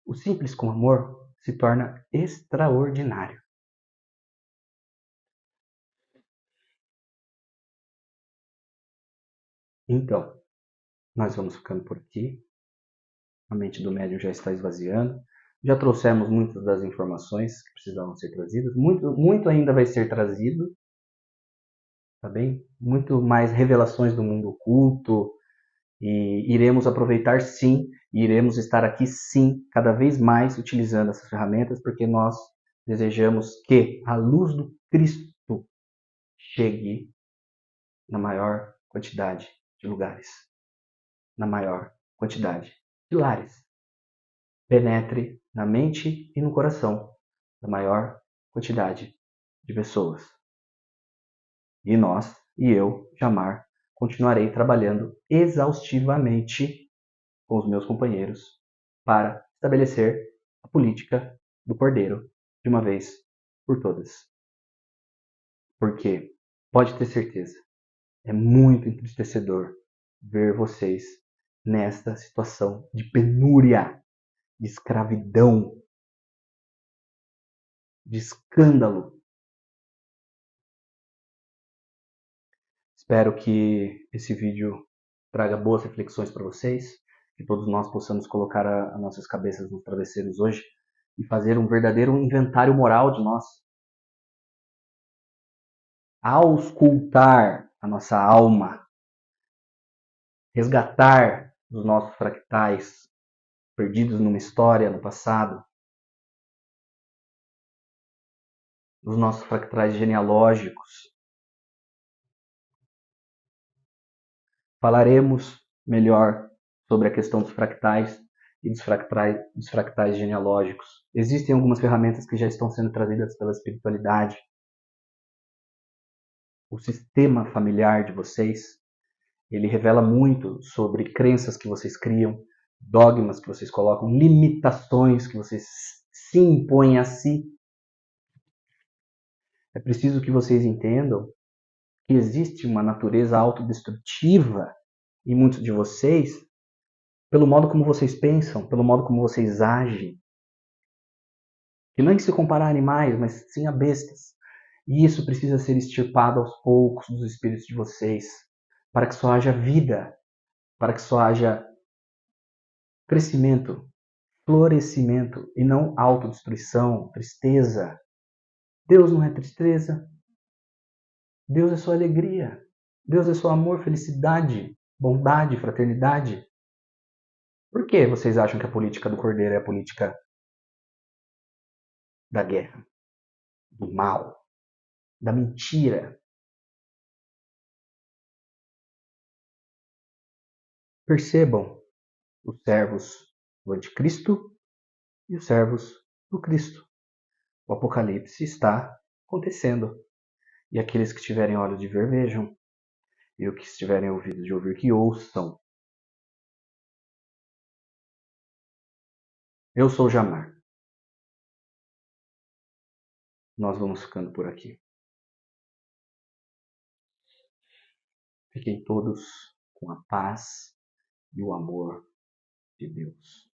o simples com amor se torna extraordinário. Então, nós vamos ficando por aqui. A mente do médium já está esvaziando. Já trouxemos muitas das informações que precisavam ser trazidas. Muito ainda vai ser trazido. Tá bem? Muito mais revelações do mundo oculto. E iremos aproveitar sim. E iremos estar aqui sim, cada vez mais utilizando essas ferramentas, porque nós desejamos que a luz do Cristo chegue na maior quantidade de lugares. Na maior quantidade de lares. Penetre na mente e no coração da maior quantidade de pessoas. E nós, e eu, Jamar, continuarei trabalhando exaustivamente com os meus companheiros para estabelecer a política do cordeiro de uma vez por todas. Porque, pode ter certeza, é muito entristecedor ver vocês nesta situação de penúria, de escravidão, de escândalo. Espero que esse vídeo traga boas reflexões para vocês, que todos nós possamos colocar as nossas cabeças nos travesseiros hoje e fazer um verdadeiro inventário moral de nós. Auscultar a nossa alma, resgatar os nossos fractais perdidos numa história no passado, os nossos fractais genealógicos. Falaremos melhor sobre a questão dos fractais e dos fractais genealógicos. Existem algumas ferramentas que já estão sendo trazidas pela espiritualidade. O sistema familiar de vocês, ele revela muito sobre crenças que vocês criam, dogmas que vocês colocam, limitações que vocês se impõem a si. É preciso que vocês entendam que existe uma natureza autodestrutiva em muitos de vocês, pelo modo como vocês pensam, pelo modo como vocês agem. E não é que se comparar a animais, mas sim a bestas. E isso precisa ser extirpado aos poucos dos espíritos de vocês, para que só haja vida, para que só haja crescimento, florescimento, e não autodestruição, tristeza. Deus não é tristeza. Deus é só alegria. Deus é só amor, felicidade, bondade, fraternidade. Por que vocês acham que a política do Cordeiro é a política da guerra, do mal, da mentira? Percebam os servos do Anticristo e os servos do Cristo. O Apocalipse está acontecendo. E aqueles que tiverem olhos de ver, vejam. E os que tiverem ouvidos de ouvir, que ouçam. Eu sou Jamar. Nós vamos ficando por aqui. Fiquem todos com a paz e o amor de Deus.